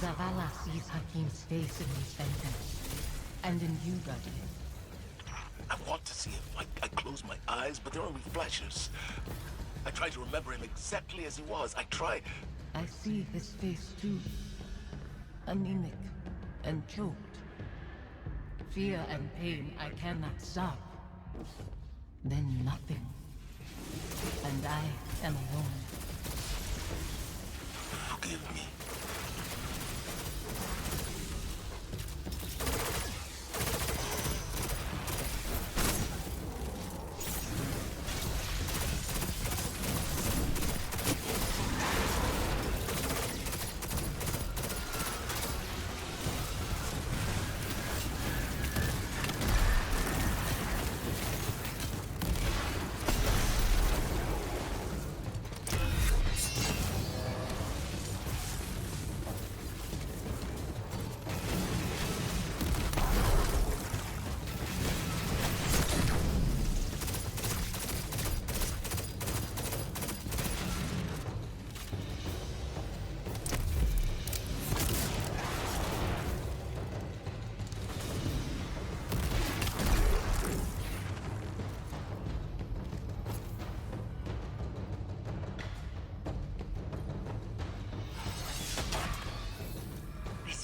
Zavala sees Hakim's face in his vengeance. And in you, Guardian. I want to see him. I close my eyes, but they're only flashes. I try to remember him exactly as he was. I try... I see his face too. Anemic and choked. Fear and pain I cannot stop. Then nothing. And I am alone. Forgive me.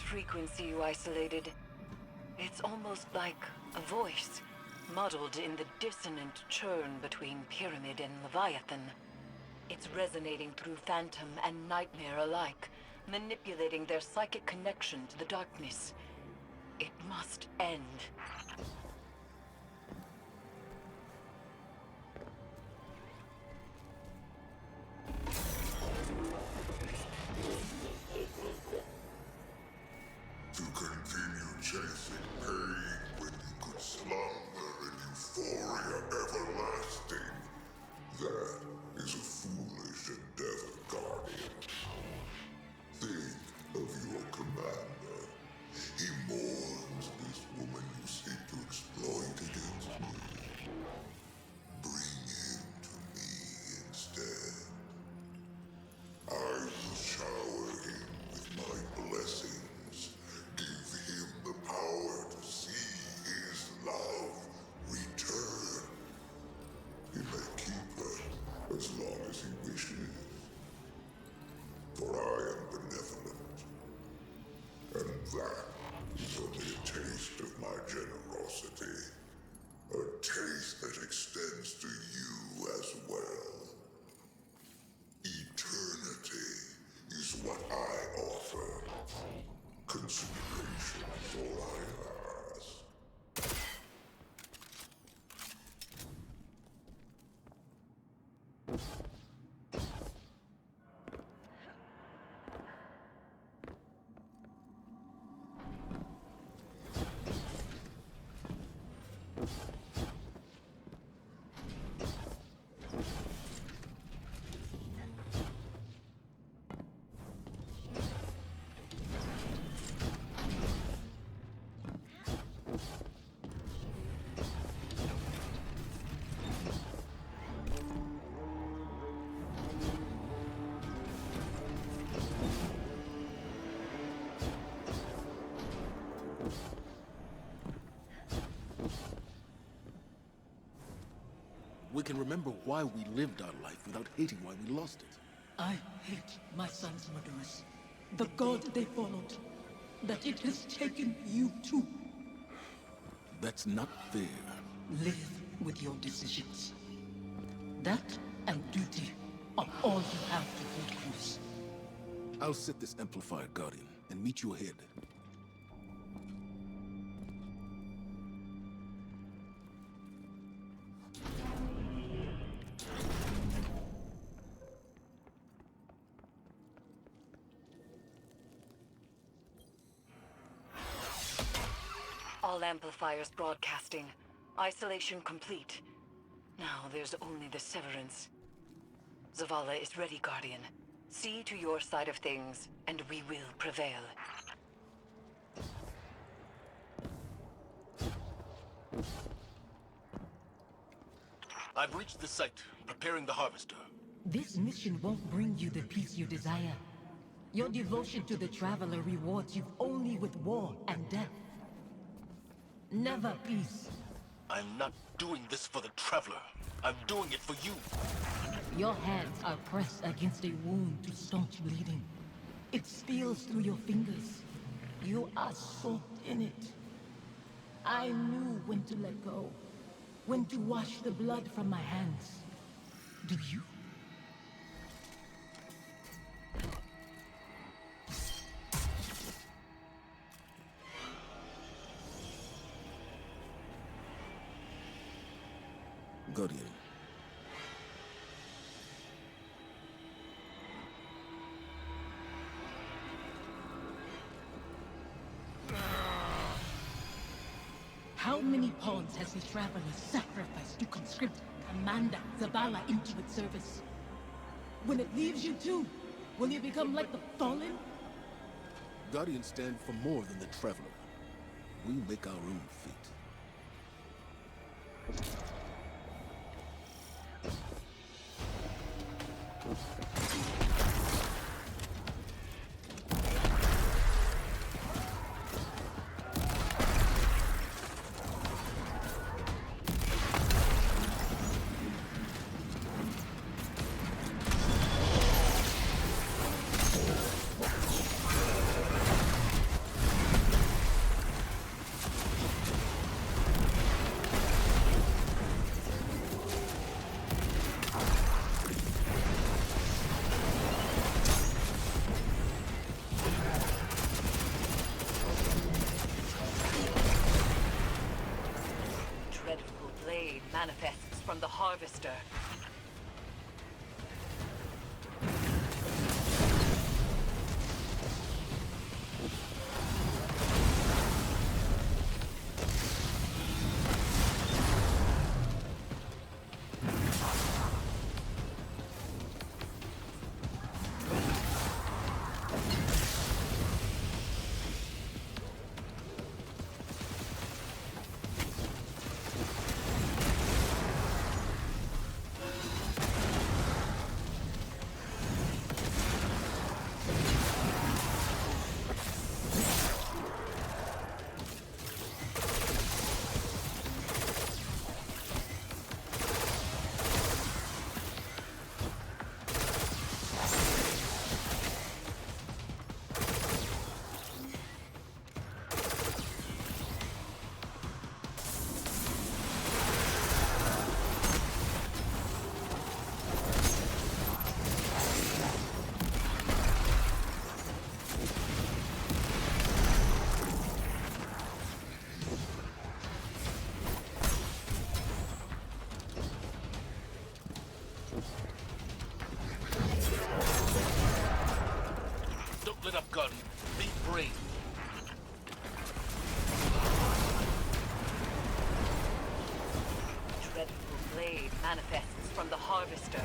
Frequency you isolated. It's almost like a voice, muddled in the dissonant churn between Pyramid and Leviathan. It's resonating through Phantom and Nightmare alike, manipulating their psychic connection to the darkness. It must end. To continue chasing pain when you could slumber in euphoria everlasting. That is a foolish endeavor, Guardian. Think of your commander. He mourns this woman you seek to exploit against me. Bring him to me instead. I will shower him with my blessings. Give him the power to see his love return. He may keep her as long as he wishes. For I am benevolent. And that is only a taste of my generosity. A taste that extends to you as well. Eternity is what I offer. Consideration is all I ask. We can remember why we lived our life without hating why we lost it. I hate my son's murderers. The god they followed. That it has taken you too. That's not fair. Live with your decisions. That and duty are all you have to hold close. I'll set this amplifier, Guardian, and meet you ahead. All amplifiers broadcasting. Isolation complete. Now there's only the severance. Zavala is ready, Guardian. See to your side of things, and we will prevail. I've reached the site, preparing the harvester. This mission won't bring you the peace you desire. Your devotion to the Traveler rewards you only with war and death. Never peace. I'm not doing this for the Traveler. I'm doing it for you. Your hands are pressed against a wound to staunch bleeding. It steals through your fingers. You are soaked in it. I knew when to let go. When to wash the blood from my hands. Do you? Guardian. How many pawns has the Traveler sacrificed to conscript Commander Zavala into its service? When it leaves you too, will you become like the Fallen? Guardians stand for more than the Traveler. We make our own fate. Manifests from the Harvester. Don't let up, Guardian. Be brave. Dreadful blade manifests from the Harvester.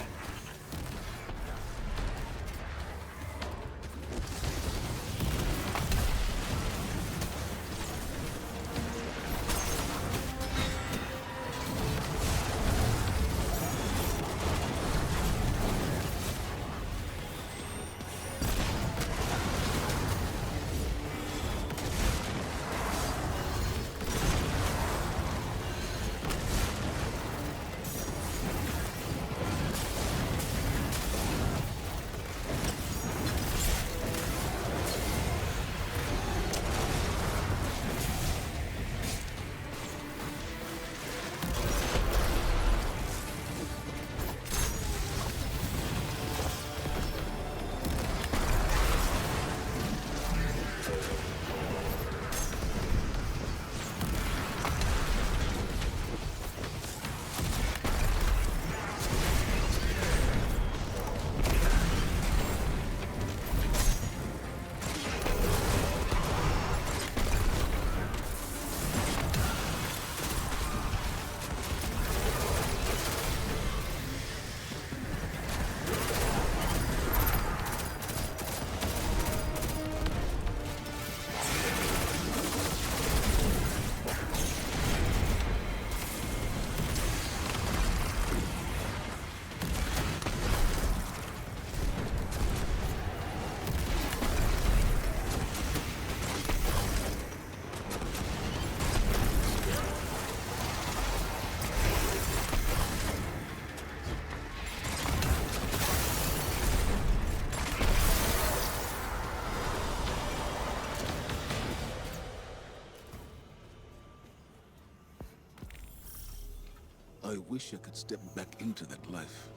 I wish I could step back into that life.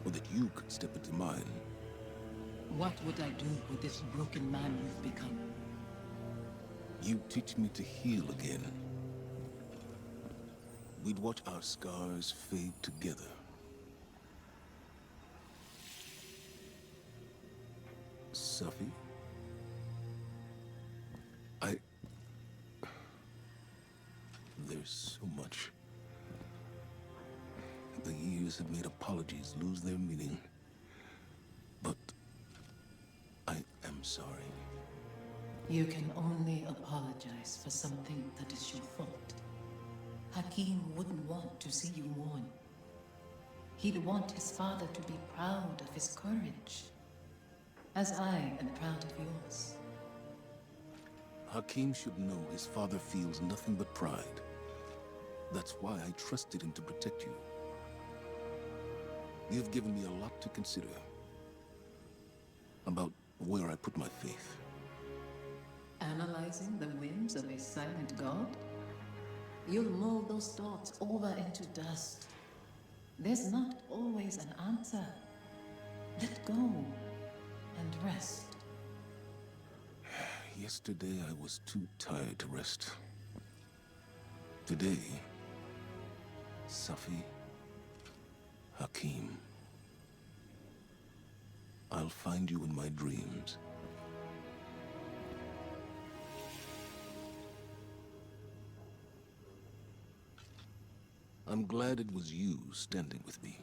Or that you could step into mine. What would I do with this broken man you've become? You teach me to heal again. We'd watch our scars fade together. Sophie? There's so much. The years have made apologies lose their meaning. But I am sorry. You can only apologize for something that is your fault. Hakim wouldn't want to see you mourn. He'd want his father to be proud of his courage, as I am proud of yours. Hakim should know his father feels nothing but pride. That's why I trusted him to protect you. You've given me a lot to consider. About where I put my faith. Analyzing the whims of a silent god? You'll mold those thoughts over into dust. There's not always an answer. Let go and rest. Yesterday I was too tired to rest. Today, Safi, Hakim, I'll find you in my dreams. I'm glad it was you standing with me.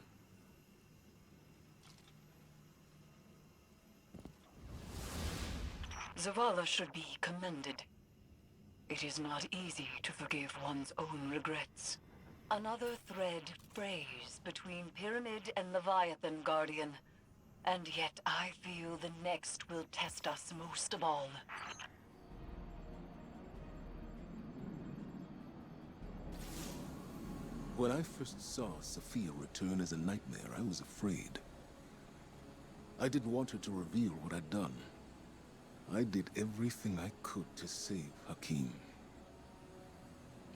Zavala should be commended. It is not easy to forgive one's own regrets. Another thread frays between Pyramid and Leviathan, Guardian. And yet I feel the next will test us most of all. When I first saw Sophia return as a nightmare, I was afraid. I didn't want her to reveal what I'd done. I did everything I could to save Hakim.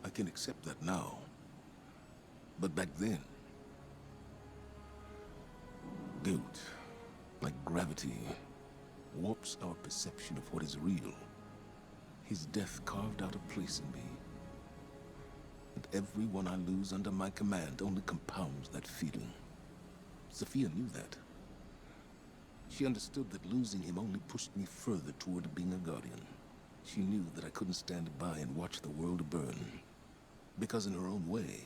I can accept that now. But back then... guilt, like gravity, warps our perception of what is real. His death carved out a place in me. And everyone I lose under my command only compounds that feeling. Sophia knew that. She understood that losing him only pushed me further toward being a Guardian. She knew that I couldn't stand by and watch the world burn. Because in her own way,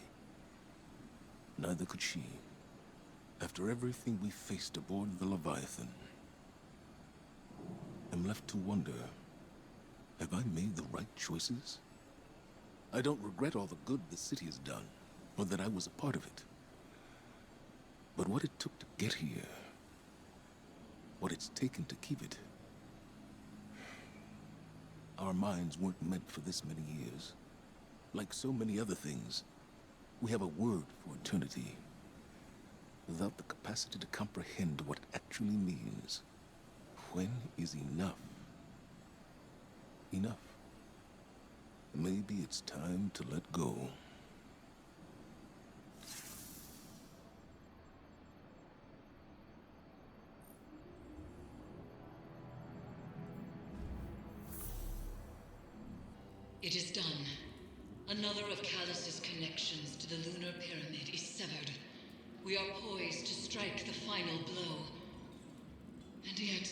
neither could she. After everything we faced aboard the Leviathan, I'm left to wonder, have I made the right choices? I don't regret all the good the city has done, or that I was a part of it. But what it took to get here, what it's taken to keep it. Our minds weren't meant for this many years. Like so many other things, we have a word for eternity, without the capacity to comprehend what it actually means. When is enough? Enough. Maybe it's time to let go. It is done. Another of Catharsis' connections to the lunar pyramid is severed. We are poised to strike the final blow. And yet,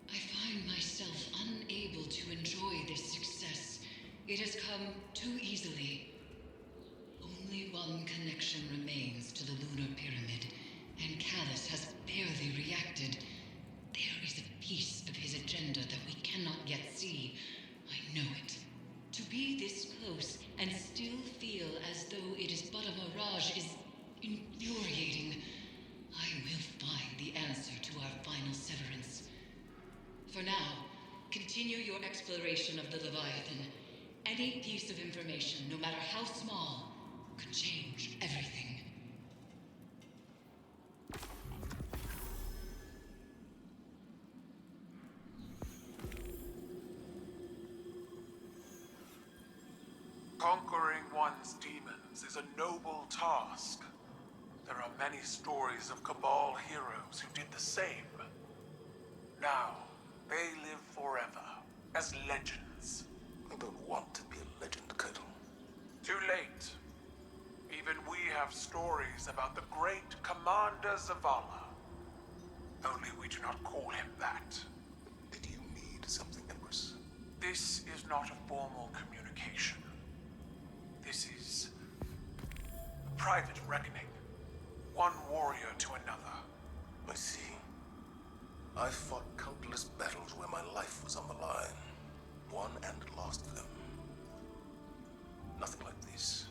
I find myself unable to enjoy this success. It has come too easily. Only one connection remains to the lunar pyramid, and Callus has barely reacted. There is a piece of his agenda that we cannot yet see. I know it. To be this close and still feel as though it is but a mirage is infuriating. I will find the answer to our final severance. For now, continue your exploration of the Leviathan. Any piece of information, no matter how small, could change everything. Conquering one's demons is a noble task. There are many stories of Cabal heroes who did the same. Now, they live forever, as legends. I don't want to be a legend, Kettle. Too late. Even we have stories about the great Commander Zavala. Only we do not call him that. Did you need something, Empress? This is not a formal communication. This is a private reckoning. One warrior to another. I see. I fought countless battles where my life was on the line. Won and lost them. Nothing like this.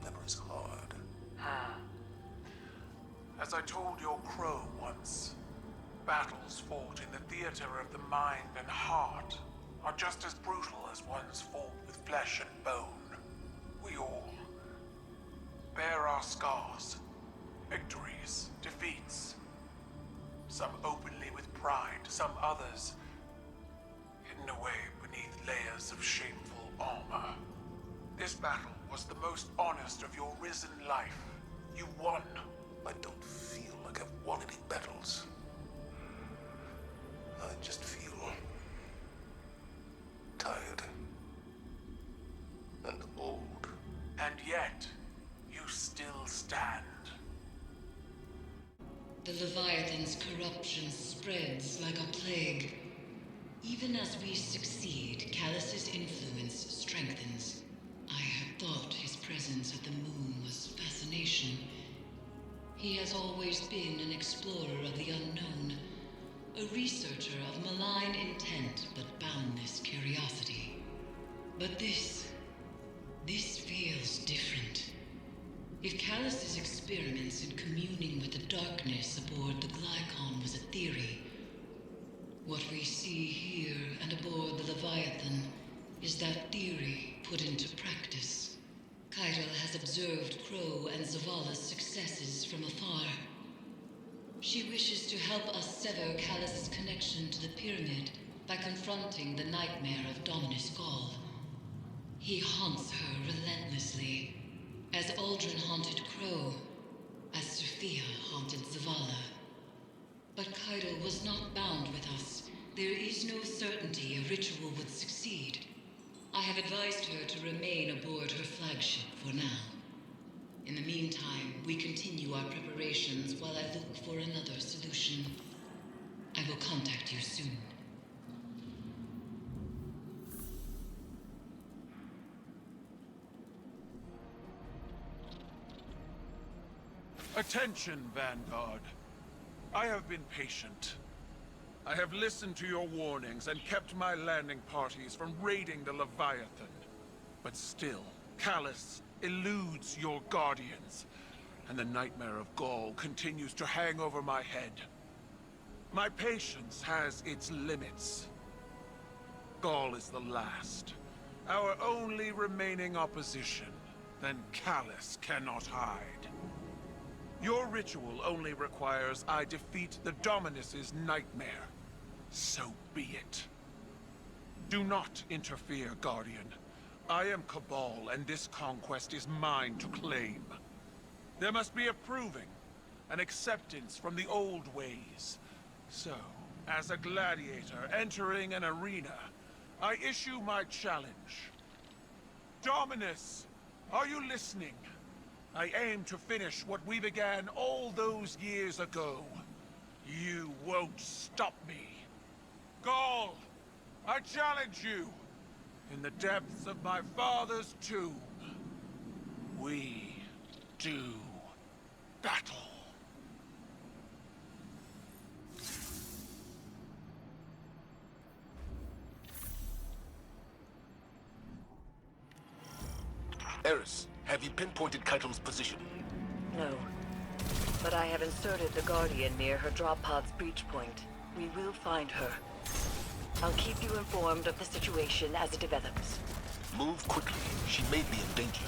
Never as hard. As I told your crow once, battles fought in the theater of the mind and heart are just as brutal as ones fought with flesh and bone. We all bear our scars, victories, defeats. Some openly with pride, some others hidden away beneath layers of shameful armor. This battle was the most honest of your risen life. You won. I don't feel like I've won any battles. I just feel tired and old. And yet, you still stand. The Leviathan's corruption spreads like a plague. Even as we succeed, Callus's influence strengthens. I had thought his presence at the moon was fascination. He has always been an explorer of the unknown, a researcher of malign intent but boundless curiosity. But this feels different. If Callus's experiments in communing with the darkness aboard the Glycon was a theory, what we see here and aboard the Leviathan is that theory put into practice. Keitel has observed Crow and Zavala's successes from afar. She wishes to help us sever Callus's connection to the pyramid by confronting the nightmare of Dominus Gaul. He haunts her relentlessly, as Aldrin haunted Crow, as Sophia haunted Zavala. But Keitel was not bound with us. There is no certainty a ritual would succeed. I have advised her to remain aboard her flagship for now. In the meantime, we continue our preparations while I look for another solution. I will contact you soon. Attention, Vanguard. I have been patient. I have listened to your warnings and kept my landing parties from raiding the Leviathan. But still, Callus eludes your guardians, and the nightmare of Gaul continues to hang over my head. My patience has its limits. Gaul is the last, our only remaining opposition. Then Callus cannot hide. Your ritual only requires I defeat the Dominus's nightmare. So be it. Do not interfere, Guardian. I am Cabal, and this conquest is mine to claim. There must be a proving, an acceptance from the old ways. So, as a gladiator entering an arena, I issue my challenge. Dominus, are you listening? I aim to finish what we began all those years ago. You won't stop me. Gaul, I challenge you. In the depths of my father's tomb, we do battle. Eris, have you pinpointed Kaito's position? No. But I have inserted the Guardian near her drop pod's breach point. We will find her. I'll keep you informed of the situation as it develops. Move quickly. She may be in danger.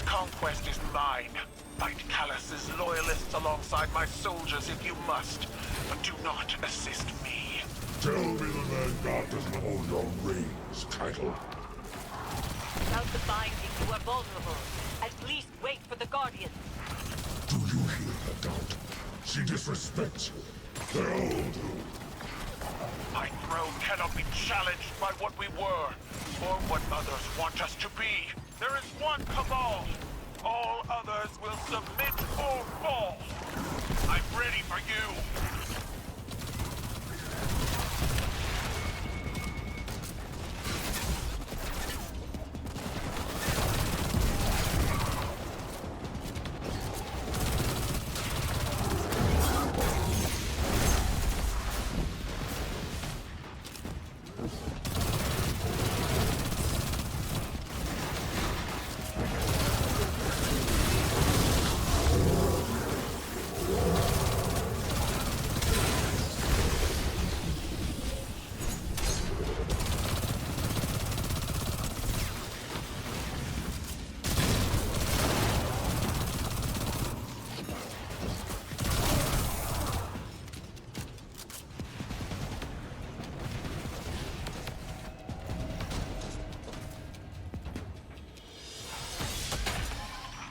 Conquest is mine. Fight Callus's loyalists alongside my soldiers if you must, but do not assist me. Tell me the Vanguard doesn't hold your reins, Kaito. Without the binding, you are vulnerable. At least wait for the Guardian. Do you hear her, Doubt? She disrespects you. They all do. My throne cannot be challenged by what we were, or what others want us to be. There is one Cabal. All others will submit or fall. I'm ready for you.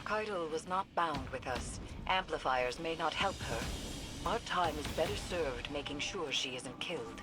Kaito was not bound with us. Amplifiers may not help her. Our time is better served making sure she isn't killed.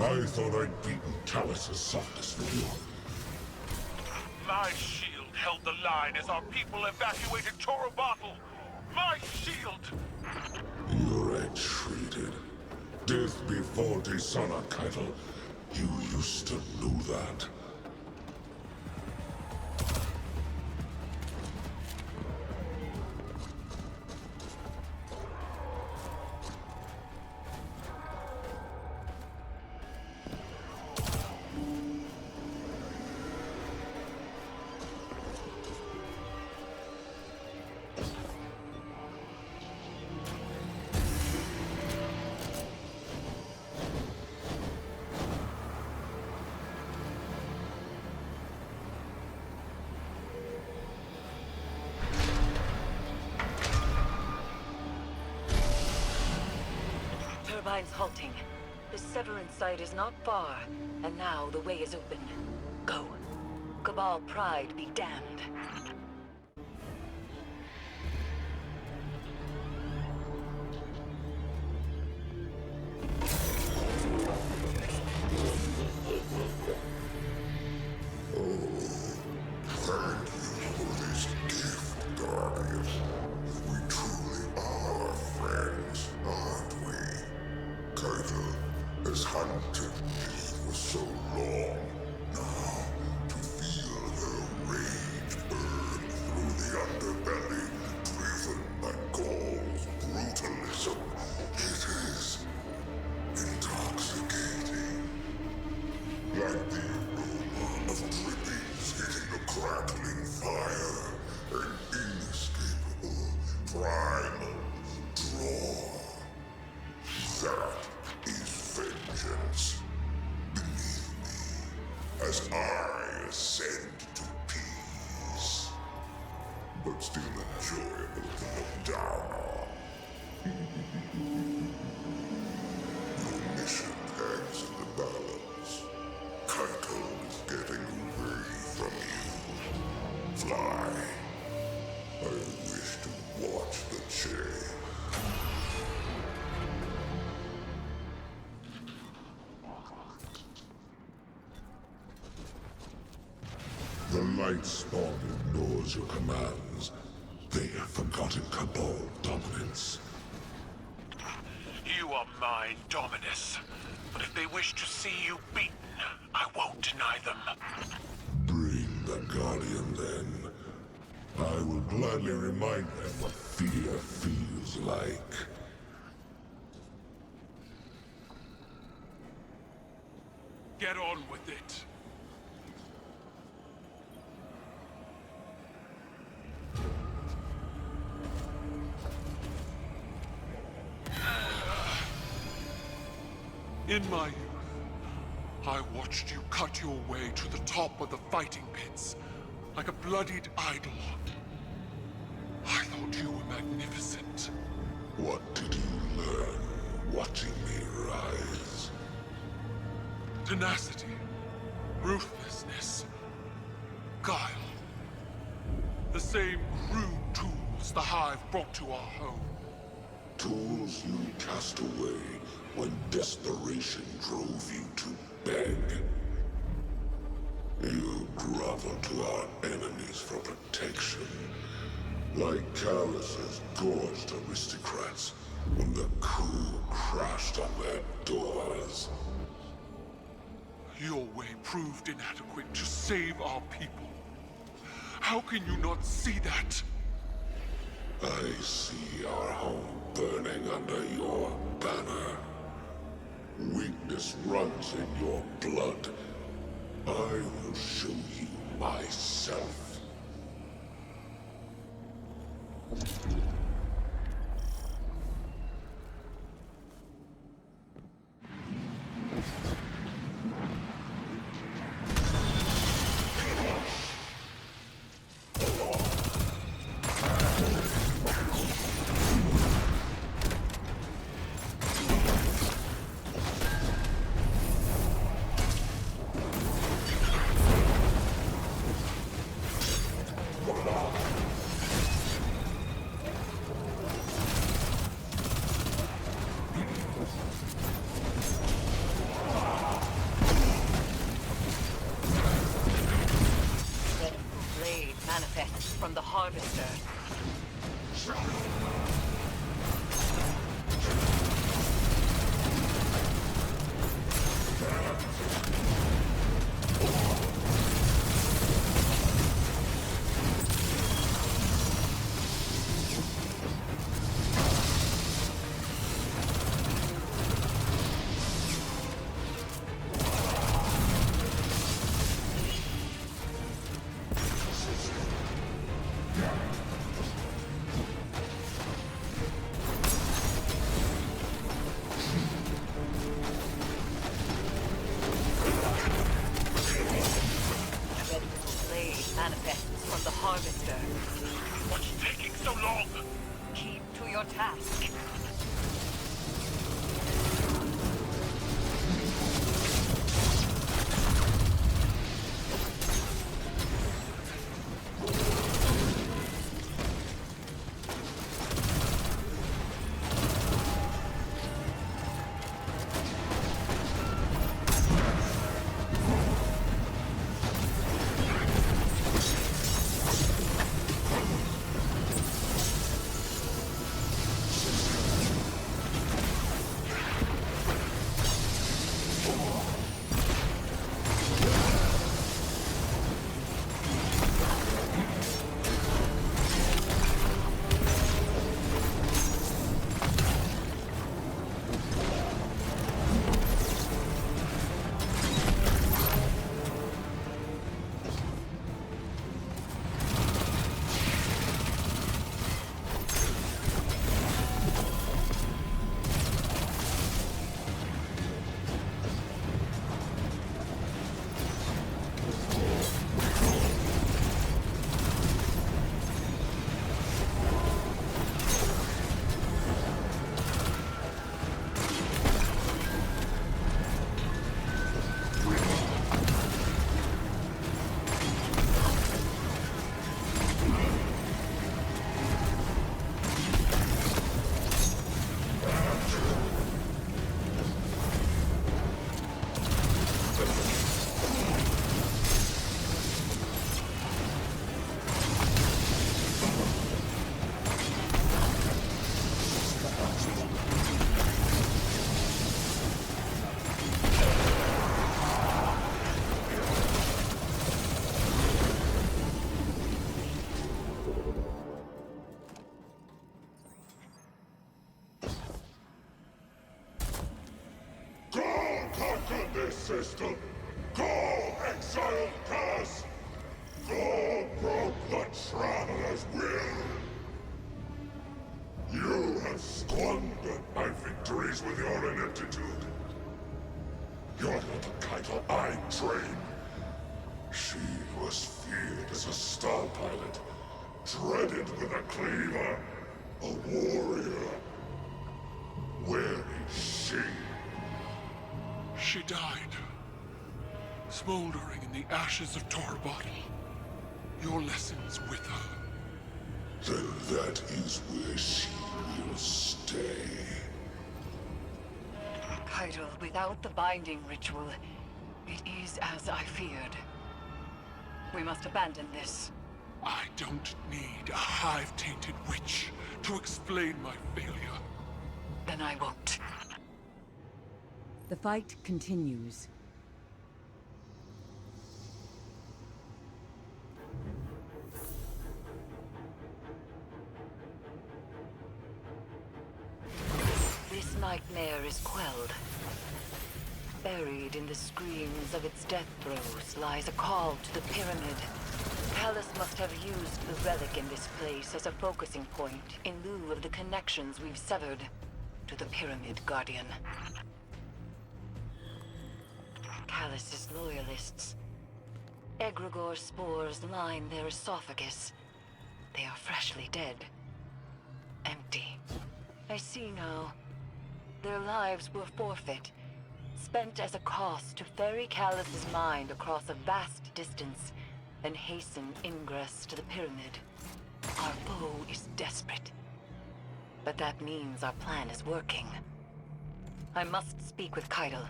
I thought I'd beaten Talus' softest for you. My shield held the line as our people evacuated Torobatl. My shield! You retreated. Death before dishonor, Keitel. You used to know that. Turbines halting. The Severance site is not far, and now the way is open. Go. Cabal pride be damned. Thank you for this gift, Guardian. We truly are friends, aren't we? Keitel has hunted me for so long. Now, to feel her rage burn through the underbelly, driven by Gaul's brutalism, it is intoxicating. Like the aroma of drippings hitting a crackling fire, an inescapable, primal draw. That is vengeance. Beneath me, as I ascend to peace. But still enjoyable to look down on. Your mission hangs in the balance. Keitel is getting away from you. Fly. I wish to watch the change. The light spawn ignores your commands. They have forgotten Cabal dominance. You are mine, Dominus. But if they wish to see you beaten, I won't deny them. Bring the Guardian then. I will gladly remind them what fear feels like. Get on with it. In my youth, I watched you cut your way to the top of the fighting pits, like a bloodied idol. I thought you were magnificent. What did you learn watching me rise? Tenacity, ruthlessness, guile. The same crude tools the Hive brought to our home. Tools you cast away when desperation drove you to beg. You grovel to our enemies for protection, like Catharsis gorged aristocrats when the coup crashed on their doors. Your way proved inadequate to save our people. How can you not see that? I see our home burning under your banner. Weakness runs in your blood. I will show you myself. manifests from the Harvester. Manifests from the Harvester. What's taking so long? Keep to your task. This system! Go, exiled curse! Go, broke the Traveler's will! You have squandered my victories with your ineptitude. Your little Kaito I trained. She was feared as a star pilot, dreaded with a cleaver, a warrior. Where is she? She died, smoldering in the ashes of Torbottle. Your lessons with her. Then that is where she will stay. Kaito, without the binding ritual, it is as I feared. We must abandon this. I don't need a hive-tainted witch to explain my failure. Then I won't. The fight continues. This nightmare is quelled. Buried in the screams of its death throes lies a call to the pyramid. Callus must have used the relic in this place as a focusing point in lieu of the connections we've severed to the Pyramid Guardian. Callus's loyalists. Egregore spores line their esophagus. They are freshly dead. Empty. I see now. Their lives were forfeit, spent as a cost to ferry Callus's mind across a vast distance and hasten ingress to the pyramid. Our foe is desperate. But that means our plan is working. I must speak with Kaito.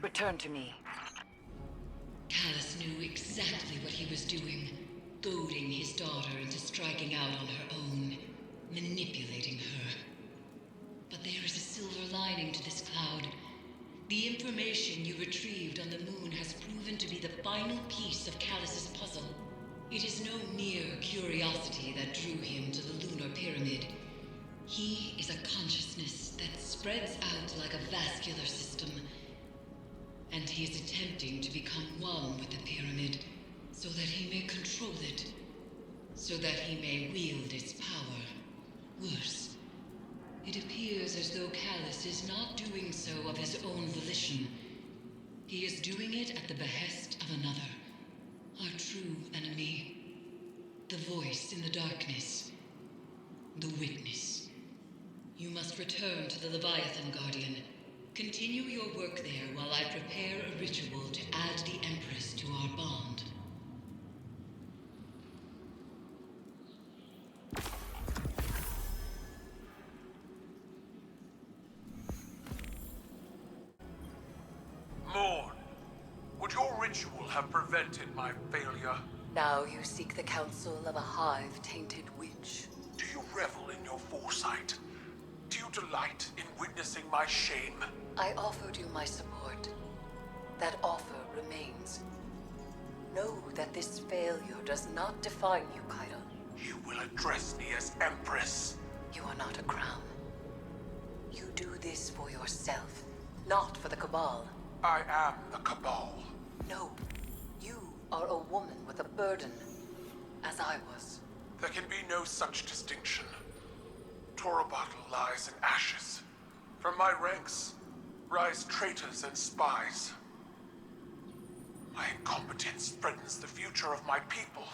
Return to me. Callus knew exactly what he was doing. goading his daughter into striking out on her own, manipulating her. But there is a silver lining to this cloud. The information you retrieved on the moon has proven to be the final piece of Callus's puzzle. It is no mere curiosity that drew him to the lunar pyramid. He is a consciousness that spreads out like a vascular system, and he is attempting to become one with the pyramid so that he may control it, so that he may wield its power. Worse, it appears as though Callus is not doing so of his own volition. He is doing it at the behest of another, our true enemy. The voice in the darkness. The witness. You must return to the Leviathan, Guardian. Continue your work there while I prepare a ritual to add the Empress to our bond. Morn, would your ritual have prevented my failure? Now you seek the counsel of a hive-tainted witch. Do you revel in your foresight? Do you delight in witnessing my shame? I offered you my support. That offer remains. Know that this failure does not define you, Kaido. You will address me as Empress. You are not a crown. You do this for yourself, not for the Cabal. I am the Cabal. No, you are a woman with a burden, as I was. There can be no such distinction. Torobatl lies in ashes. From my ranks rise traitors and spies. My incompetence threatens the future of my people.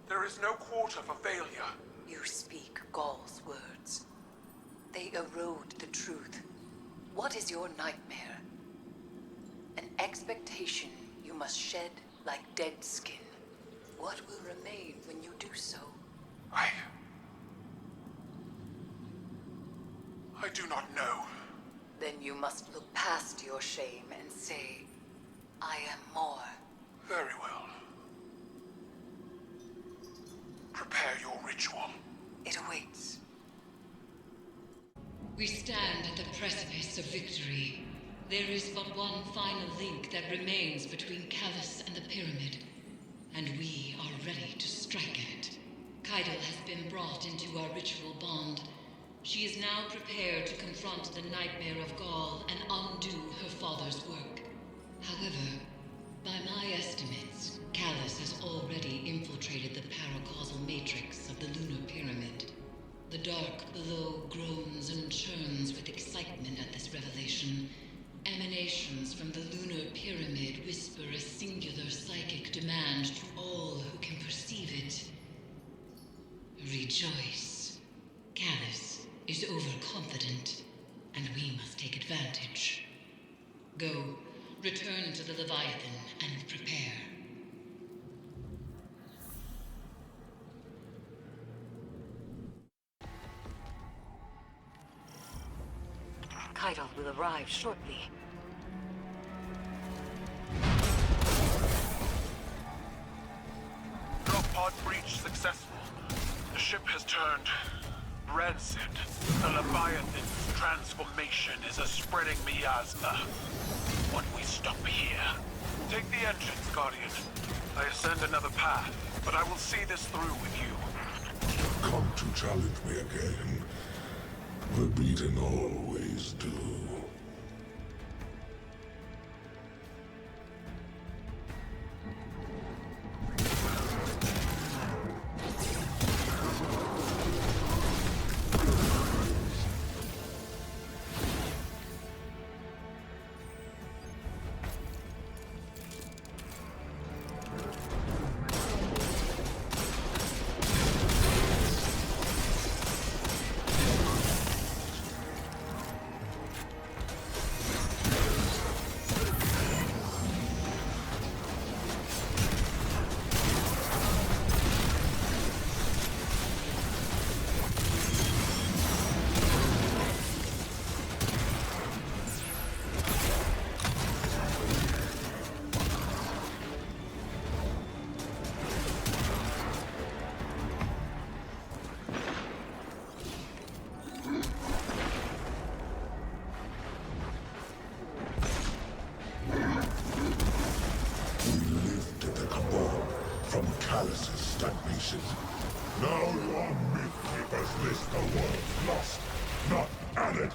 There is no quarter for failure. You speak Gaul's words. They erode the truth. What is your nightmare? An expectation you must shed like dead skin. What will remain when you do so? I do not know. Then you must look past your shame and say, I am more. Very well. Prepare your ritual. It awaits. We stand at the precipice of victory. There is but one final link that remains between Callus and the pyramid, and we are ready to strike at it. Kaido has been brought into our ritual bond. She is now prepared to confront the nightmare of Gaul and undo her father's work. However, by my estimates, Callus has already infiltrated the paracausal matrix of the lunar pyramid. The dark below groans and churns with excitement at this revelation. Emanations from the lunar pyramid whisper a singular psychic demand to all who can perceive it. Rejoice. Callus is overconfident, and we must take advantage. Go, return to the Leviathan and prepare. Kaido will arrive shortly. Drop pod breach successful. The ship has turned rancid. The Leviathan's transformation is a spreading miasma. When we stop here, take the entrance, Guardian. I ascend another path, but I will see this through with you. Come to challenge me again. The beaten always do. from Callus's stagnation. Now your myth-keepers list the world's lost, not added.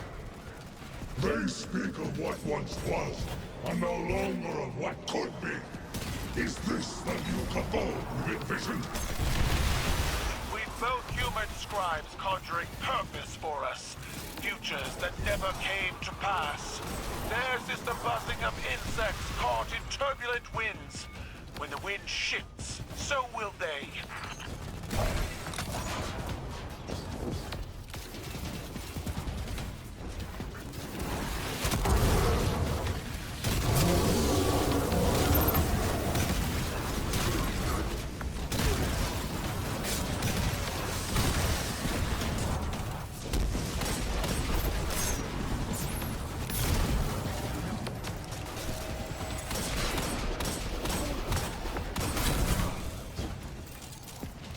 They speak of what once was, and no longer of what could be. Is this the new cabal we envisioned? We've both human scribes conjuring purpose for us. Futures that never came to pass. Theirs is the buzzing of insects caught in turbulent winds. When the wind shifts, so will they.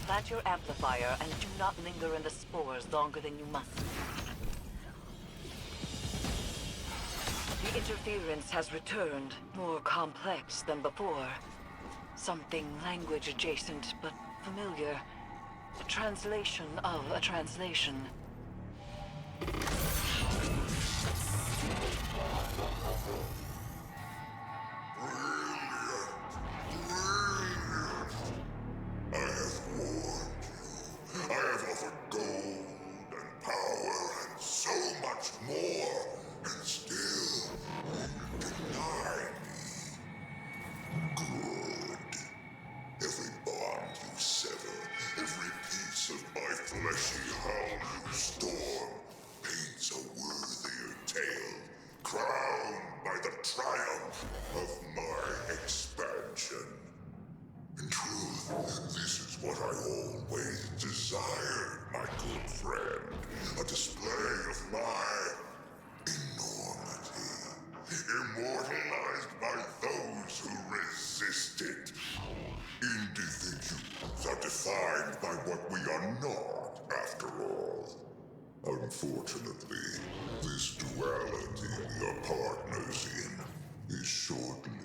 Plant your amplifier and do not linger in the spores longer than you must. The interference has returned, more complex than before. Something language adjacent, but familiar. A translation of a translation. I have offered gold and power and so much more, and still you deny me. Good. Every bond you sever, every piece of my fleshy hull you storm, paints a worthier tale, crowned by the triumph of my expansion. In truth, this is what I always desired, my good friend. A display of my enormity, immortalized by those who resisted. Individuals are defined by what we are not, after all. Unfortunately, this duality we are partners in is short-lived.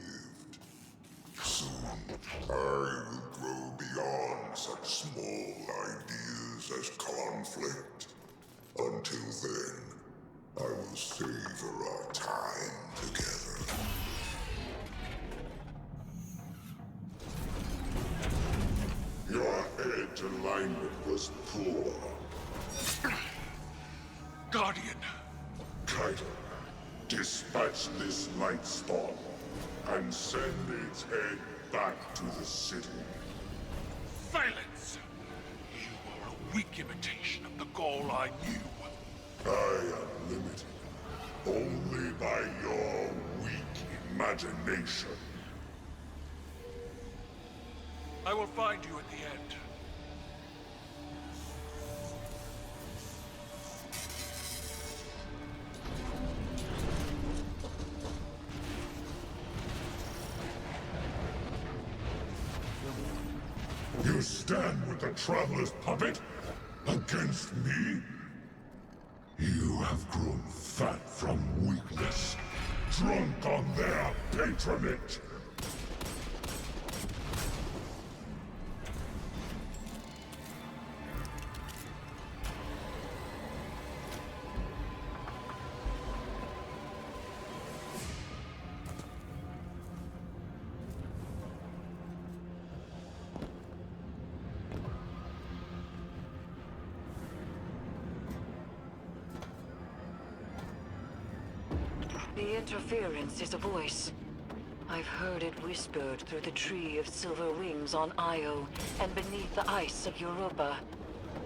Soon, I will grow beyond such small ideas as conflict. Until then, I will savor our time together. Your head alignment was poor. Guardian! Kaitor, dispatch this light spawn and send its head back to the city. Silence! You are a weak imitation of the Gaul I knew. I am limited only by your weak imagination. I will find you at the end. You stand with the Traveler's puppet? Against me? You have grown fat from weakness, drunk on their patronage. The interference is a voice. I've heard it whispered through the tree of silver wings on Io and beneath the ice of Europa.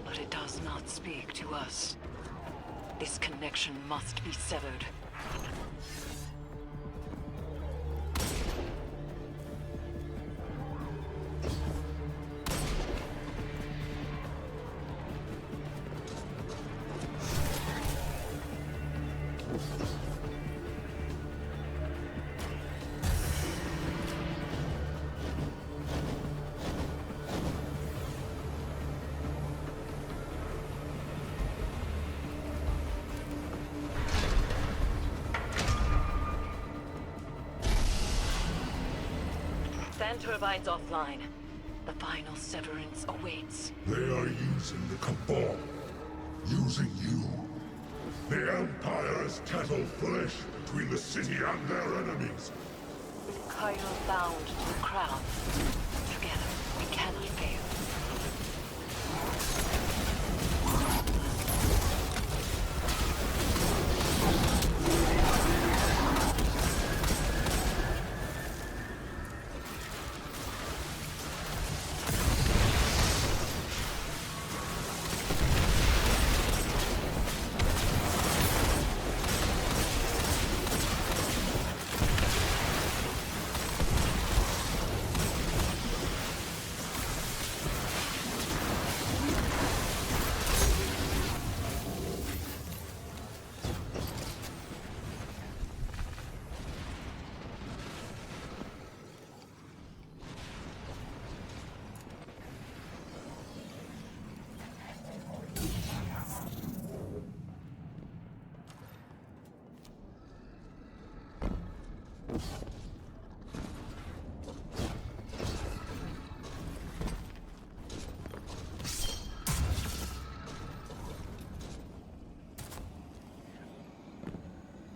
But it does not speak to us. This connection must be severed. Fan turbines offline. The final severance awaits. They are using the Cabal. Using you. The Empire is cattle flesh between the city and their enemies. Kyle bound to the crown. Together, we cannot fail.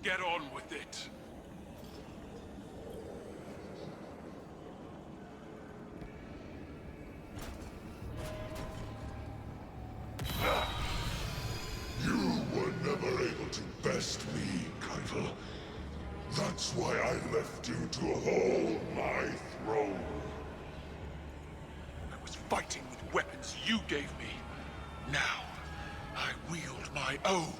Get on with it. You were never able to best me, Keitel. That's why I left you to hold my throne. I was fighting with weapons you gave me. Now, I wield my own.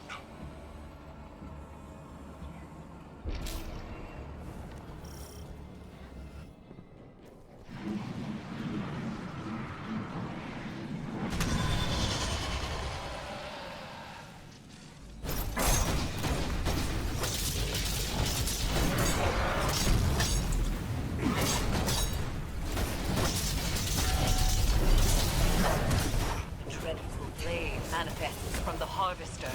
Dreadful blade manifests from the Harvester.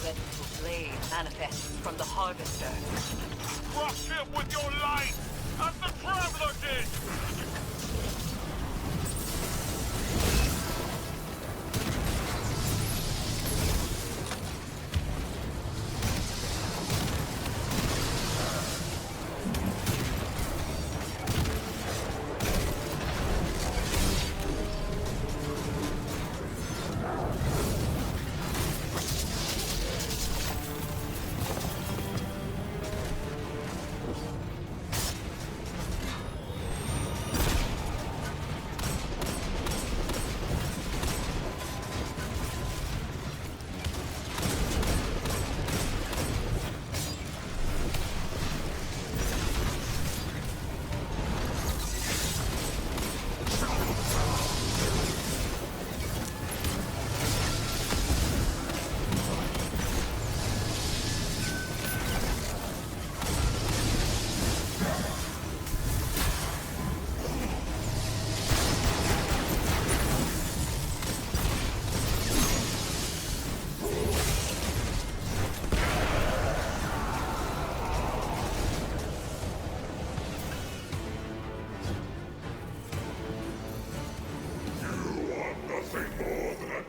Dreadful blade manifests from the Harvester. Crush him with your light, as the Traveler did!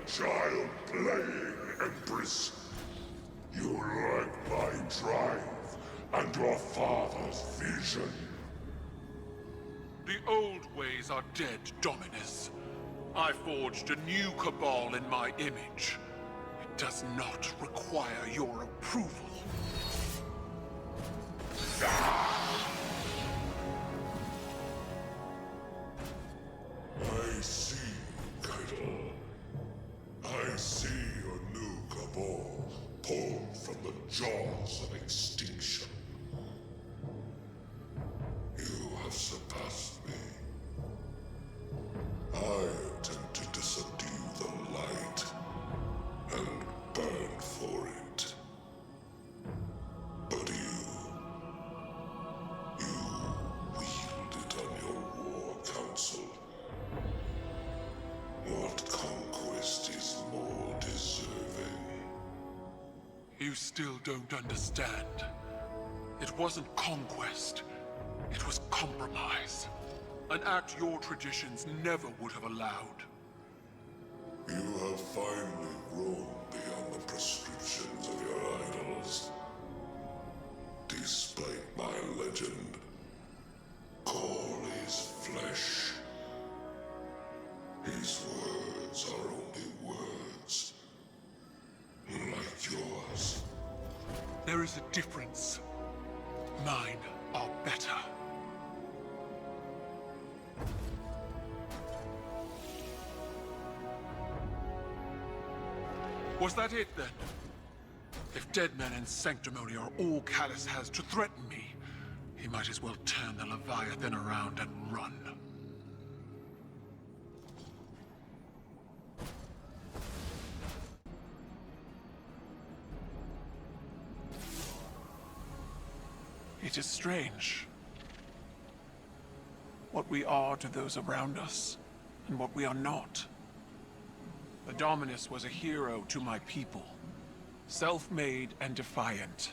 Child playing, Empress. You lack my drive and your father's vision. The old ways are dead, Dominus. I forged a new Cabal in my image. It does not require your approval. I see, Keitel. I see your new Cabal pulled from the jaws of extinction. You have surpassed still don't understand. It wasn't conquest. It was compromise. An act your traditions never would have allowed. You have finally grown beyond the prescriptions of your idols. Despite my legend, Call is flesh. His words are only words. Like yours. There is a difference. Mine are better. Was that it, then? If dead men and sanctimony are all Callus has to threaten me, he might as well turn the Leviathan around and run. It is strange. What we are to those around us, and what we are not. The Dominus was a hero to my people. Self-made and defiant.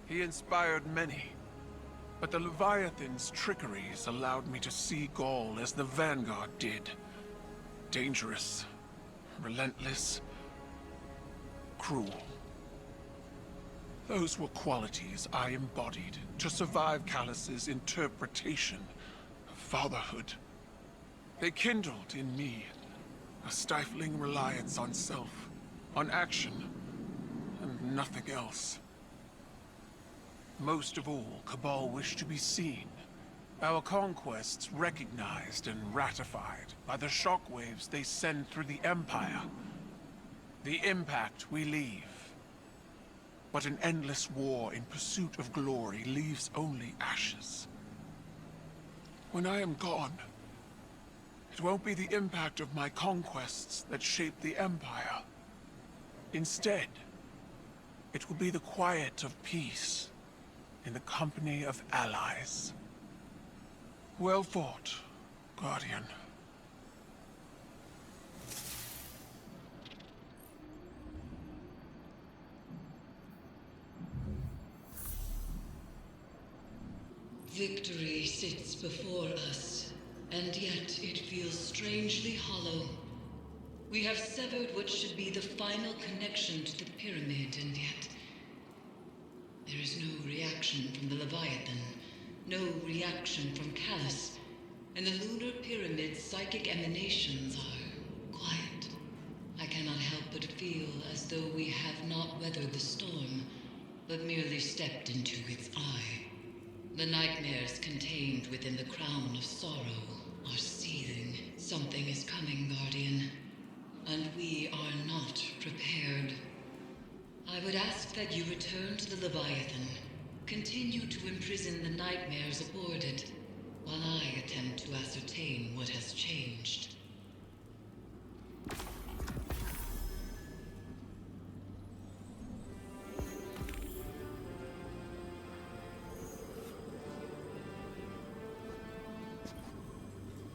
He inspired many. But the Leviathan's trickeries allowed me to see Gaul as the Vanguard did. Dangerous. Relentless. Cruel. Those were qualities I embodied to survive Callus's interpretation of fatherhood. They kindled in me a stifling reliance on self, on action, and nothing else. Most of all, Cabal wished to be seen. Our conquests recognized and ratified by the shockwaves they send through the Empire. The impact we leave. But an endless war in pursuit of glory leaves only ashes. When I am gone, it won't be the impact of my conquests that shape the Empire. Instead, it will be the quiet of peace in the company of allies. Well fought, Guardian. Victory sits before us, and yet it feels strangely hollow. We have severed what should be the final connection to the pyramid, and yet there is no reaction from the Leviathan, no reaction from Callus, and the lunar pyramid's psychic emanations are quiet. I cannot help but feel as though we have not weathered the storm, but merely stepped into its eye. The nightmares contained within the crown of sorrow are seething. Something is coming, Guardian, and we are not prepared. I would ask that you return to the Leviathan, continue to imprison the nightmares aboard it, while I attempt to ascertain what has changed.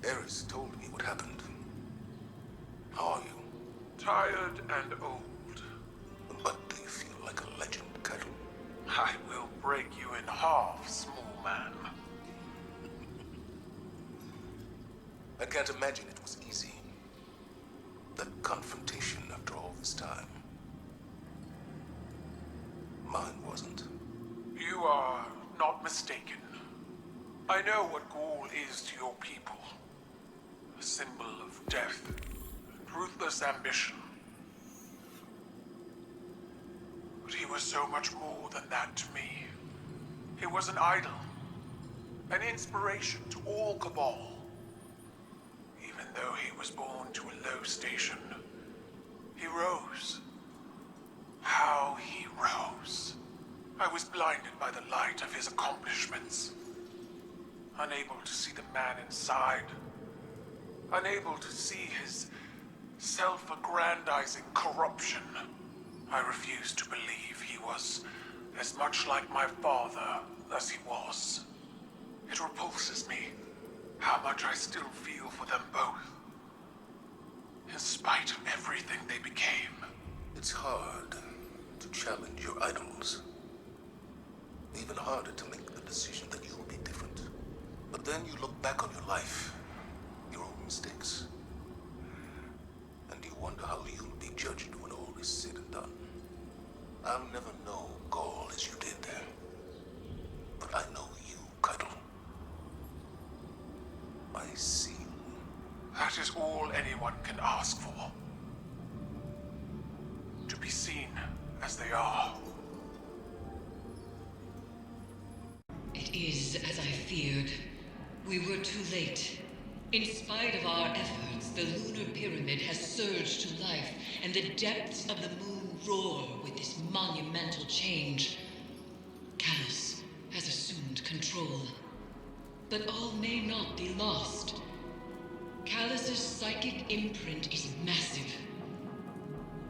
Eris told me what happened. How are you? Tired and old. But do you feel like a legend, Cattle? I will break you in half, small man. I can't imagine it was easy. That confrontation after all this time. Mine wasn't. You are not mistaken. I know what Gaul is to your people. A symbol of death and ruthless ambition. But he was so much more than that to me. He was an idol. An inspiration to all Cabal. Even though he was born to a low station, he rose. How he rose. I was blinded by the light of his accomplishments. Unable to see the man inside. Unable to see his self-aggrandizing corruption. I refused to believe he was as much like my father as he was. It repulses me how much I still feel for them both. In spite of everything they became. It's hard to challenge your idols. Even harder to make the decision that you will be different. But then you look back on your life, your own mistakes, and you wonder how you'll be judged when all is said and done. I'll never know Gaul as you did there, but I know you, Keitel. I see. That is all anyone can ask for. To be seen as they are. It is as I feared. We were too late. In spite of our efforts, the lunar pyramid has surged to life, and the depths of the moon roar with this monumental change. Callus has assumed control. But all may not be lost. Callus's psychic imprint is massive.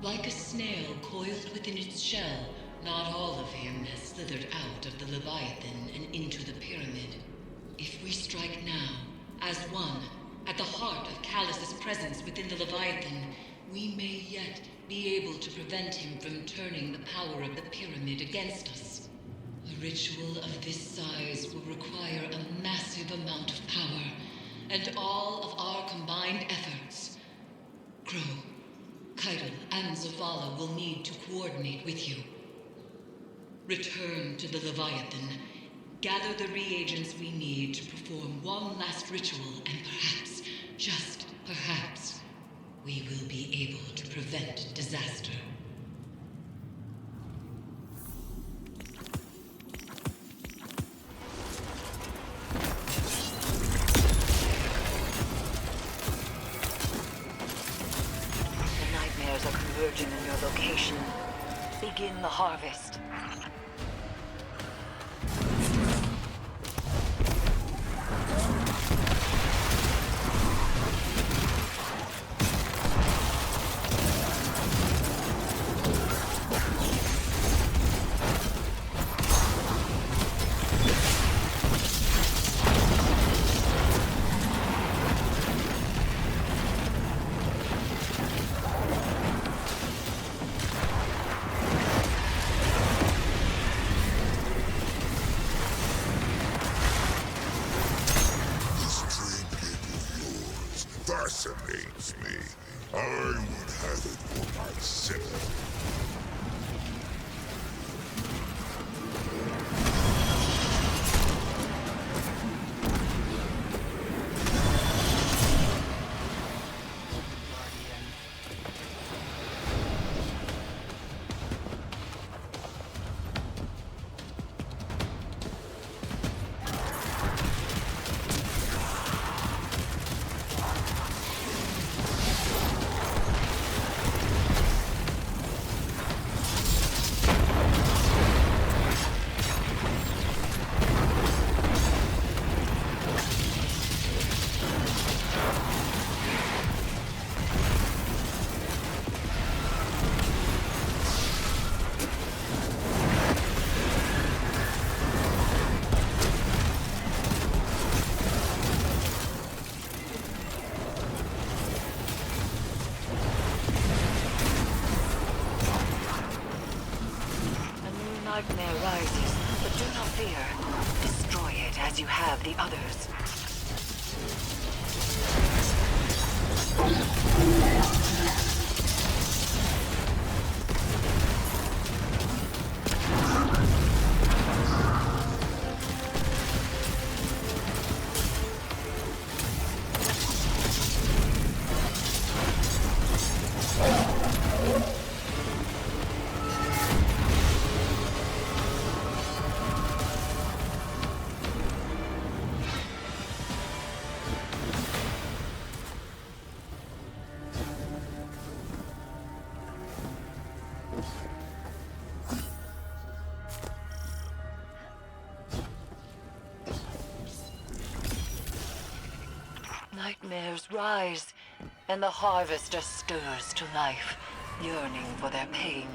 Like a snail coiled within its shell, not all of him has slithered out of the Leviathan and into the pyramid. If we strike now, as one, at the heart of Callus's presence within the Leviathan, we may yet be able to prevent him from turning the power of the pyramid against us. A ritual of this size will require a massive amount of power, and all of our combined efforts. Crow, Keitel, and Zavala will need to coordinate with you. Return to the Leviathan. Gather the reagents we need to perform one last ritual, and perhaps, just perhaps, we will be able to prevent disaster. The nightmares are converging on your location. Begin the harvest. Fascinates me. I would have it for myself. Nightmare rises, but do not fear. Destroy it as you have the others. Nightmares rise, and the harvester stirs to life, yearning for their pain.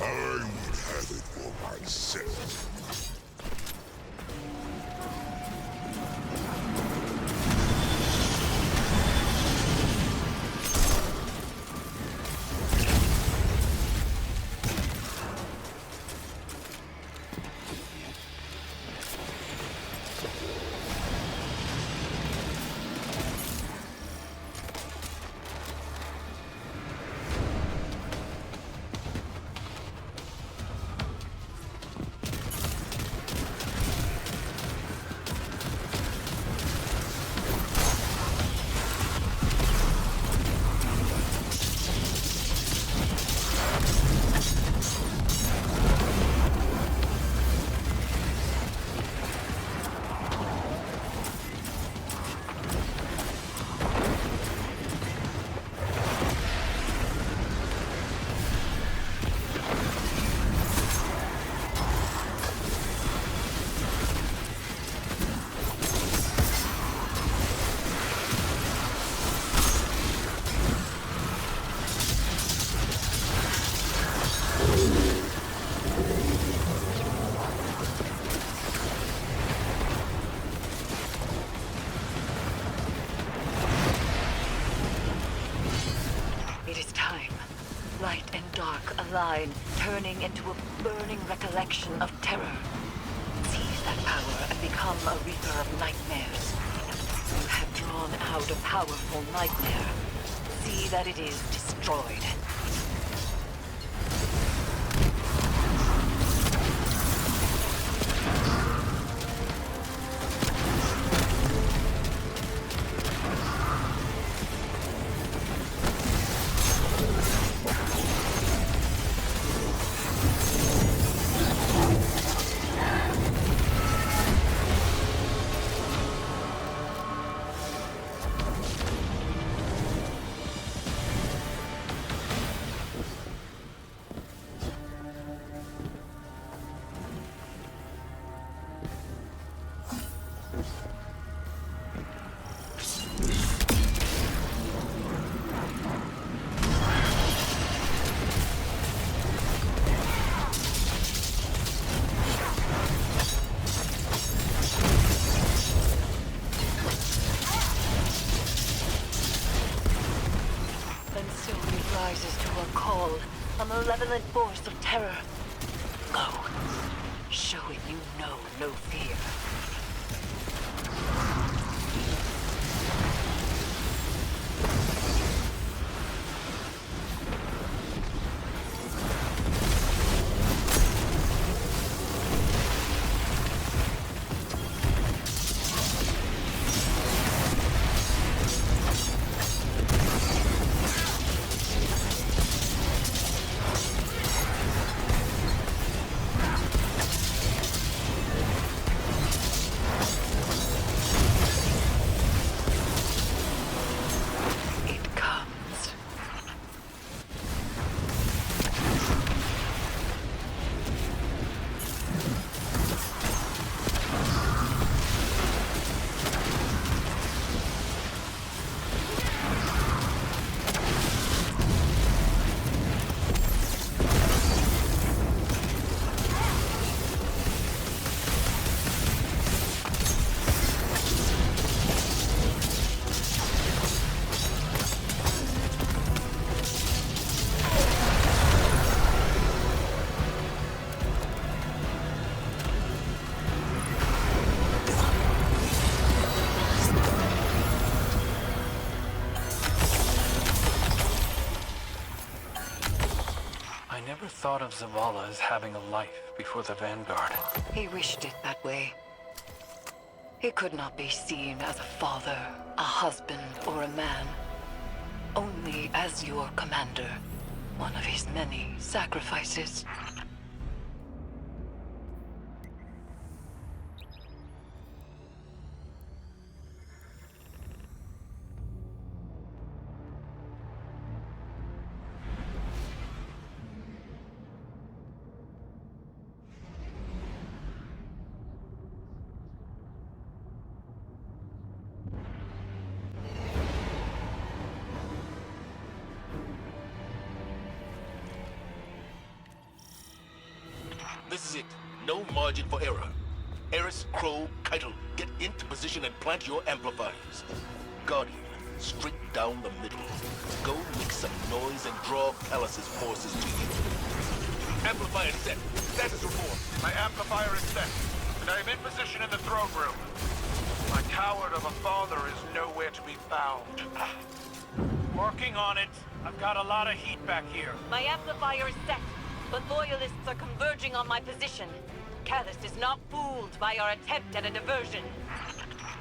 I would have it for myself. It is time. Light and dark align, turning into a burning recollection of terror. Seize that power and become a reaper of nightmares. You have drawn out a powerful nightmare. See that it is destroyed. Rises to a call, a malevolent force of terror. Go. Show it you know no fear. I never thought of Zavala as having a life before the Vanguard. He wished it that way. He could not be seen as a father, a husband, or a man. Only as your commander, one of his many sacrifices. This is it. No margin for error. Eris, Crow, Keitel, get into position and plant your amplifiers. Guardian, straight down the middle. Go make some noise and draw Callus' forces to you. Amplifier set. Status report. My amplifier is set, and I am in position in the throne room. My coward of a father is nowhere to be found. Working on it. I've got a lot of heat back here. My amplifier is set, but loyalists are converging on my position. Callus is not fooled by our attempt at a diversion.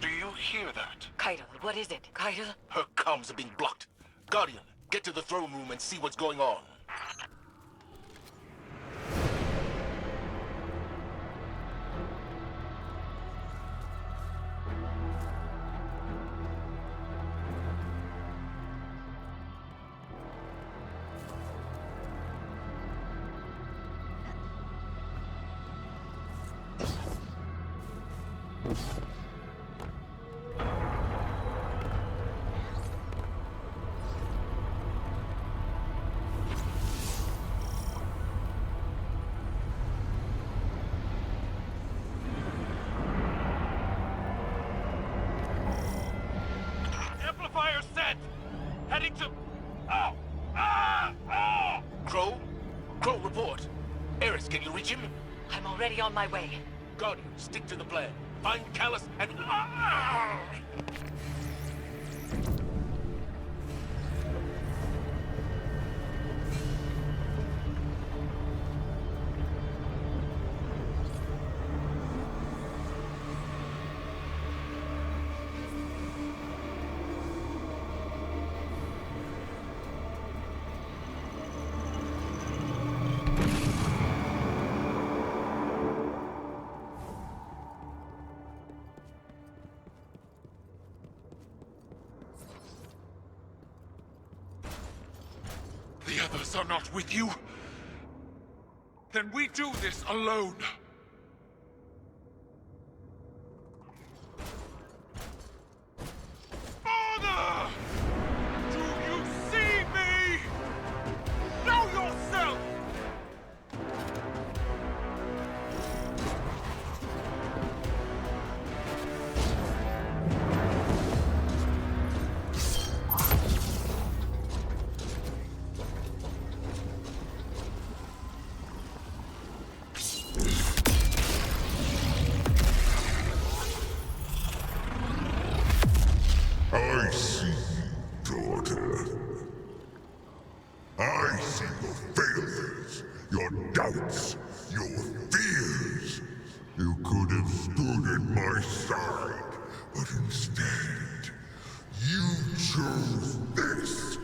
Do you hear that? Keitel, what is it? Keitel? Her comms are being blocked. Guardian, get to the throne room and see what's going on. Amplifier set! Heading to... Oh! Ah! Ah! Crow? Crow, report. Eris, can you reach him? I'm already on my way. Guardian, stick to the plan. Find Callus and... The others are not with you? Then we do this alone. Father! Do you see me? Know yourself! I see, daughter. I see your failures, your doubts, your fears. You could have stood at my side, but instead, you chose this.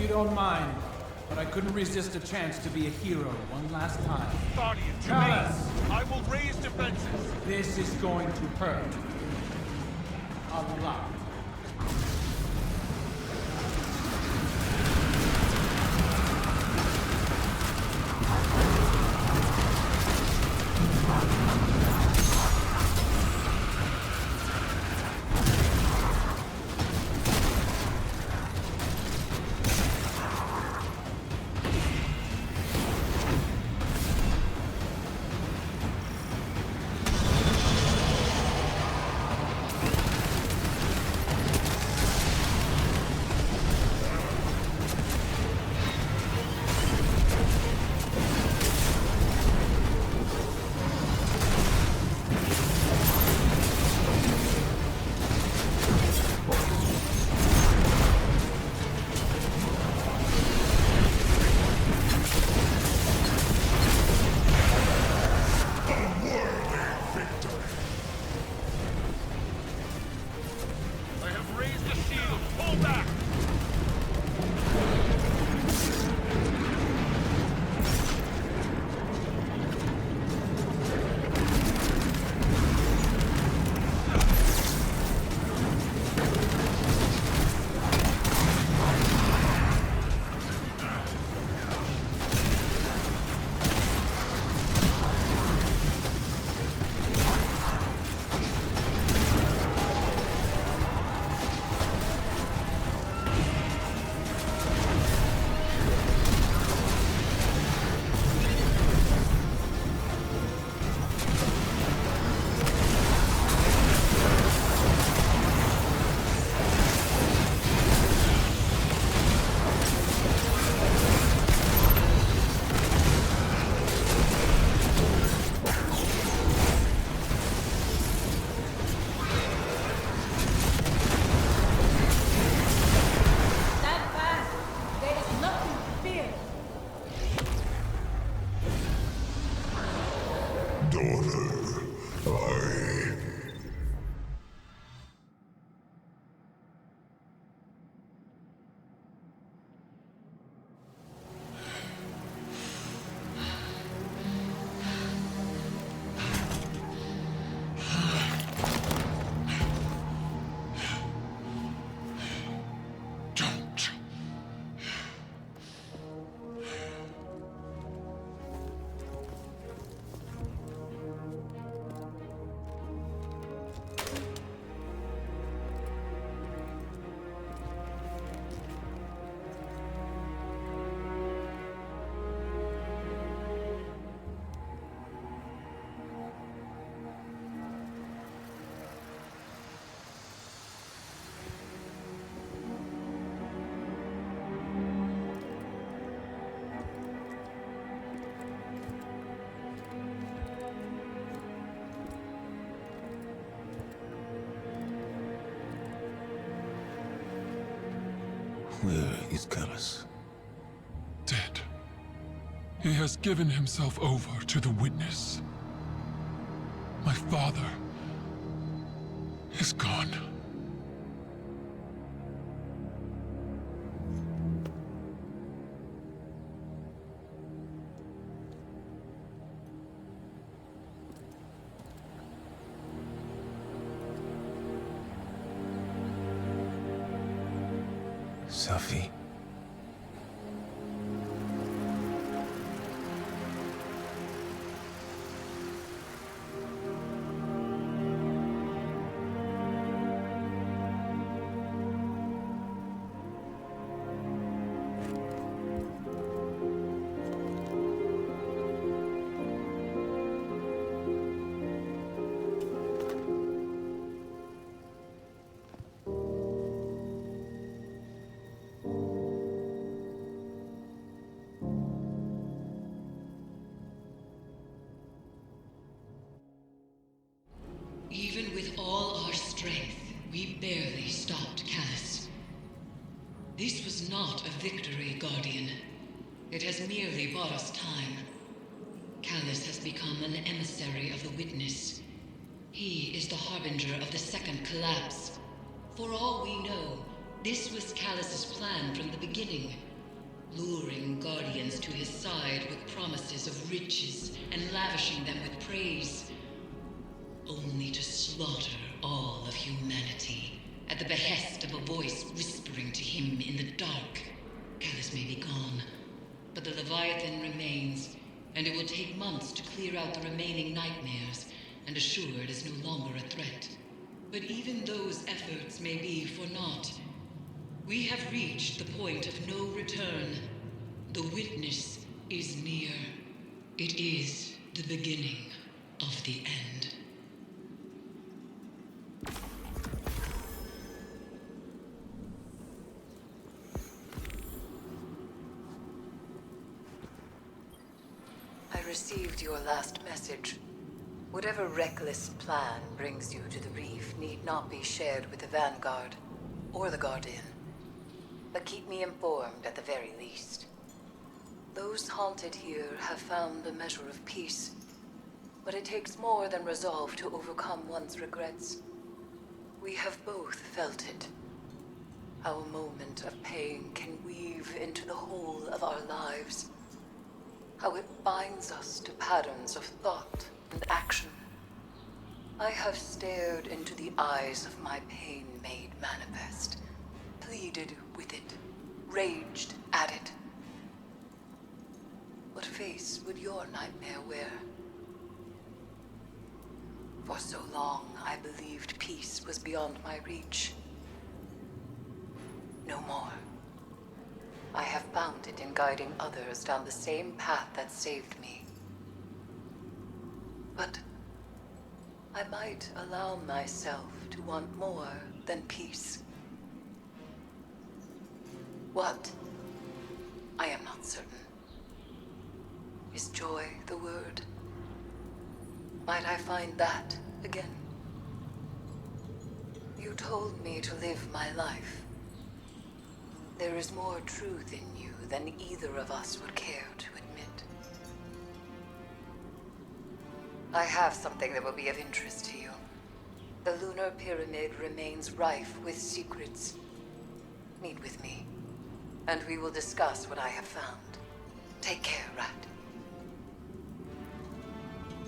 Don't mind, but I couldn't resist a chance to be a hero one last time. Guardian, to Callus! me! I will raise defenses! This is going to hurt. A lot. Where is Callus? Dead. He has given himself over to the Witness. My father is gone. Sophie. Even with all our strength, we barely stopped Callus. This was not a victory, Guardian. It has merely bought us time. Callus has become an emissary of the Witness. He is the harbinger of the second collapse. For all we know, this was Callus's plan from the beginning. Luring Guardians to his side with promises of riches and lavishing them with praise. Only to slaughter all of humanity at the behest of a voice whispering to him in the dark. Callus may be gone, but the Leviathan remains, and it will take months to clear out the remaining nightmares and assure it is no longer a threat. But even those efforts may be for naught. We have reached the point of no return. The Witness is near. It is the beginning of the end. I received your last message. Whatever reckless plan brings you to the reef need not be shared with the Vanguard or the Guardian. But keep me informed at the very least. Those haunted here have found a measure of peace, but it takes more than resolve to overcome one's regrets. We have both felt it. Our moment of pain can weave into the whole of our lives. How it binds us to patterns of thought and action. I have stared into the eyes of my pain made manifest, pleaded with it, raged at it. What face would your nightmare wear? For so long, I believed peace was beyond my reach. No more. I have found it in guiding others down the same path that saved me. But I might allow myself to want more than peace. What? I am not certain. Is joy the word? Might I find that again? You told me to live my life. There is more truth in you than either of us would care to admit. I have something that will be of interest to you. The lunar pyramid remains rife with secrets. Meet with me, and we will discuss what I have found.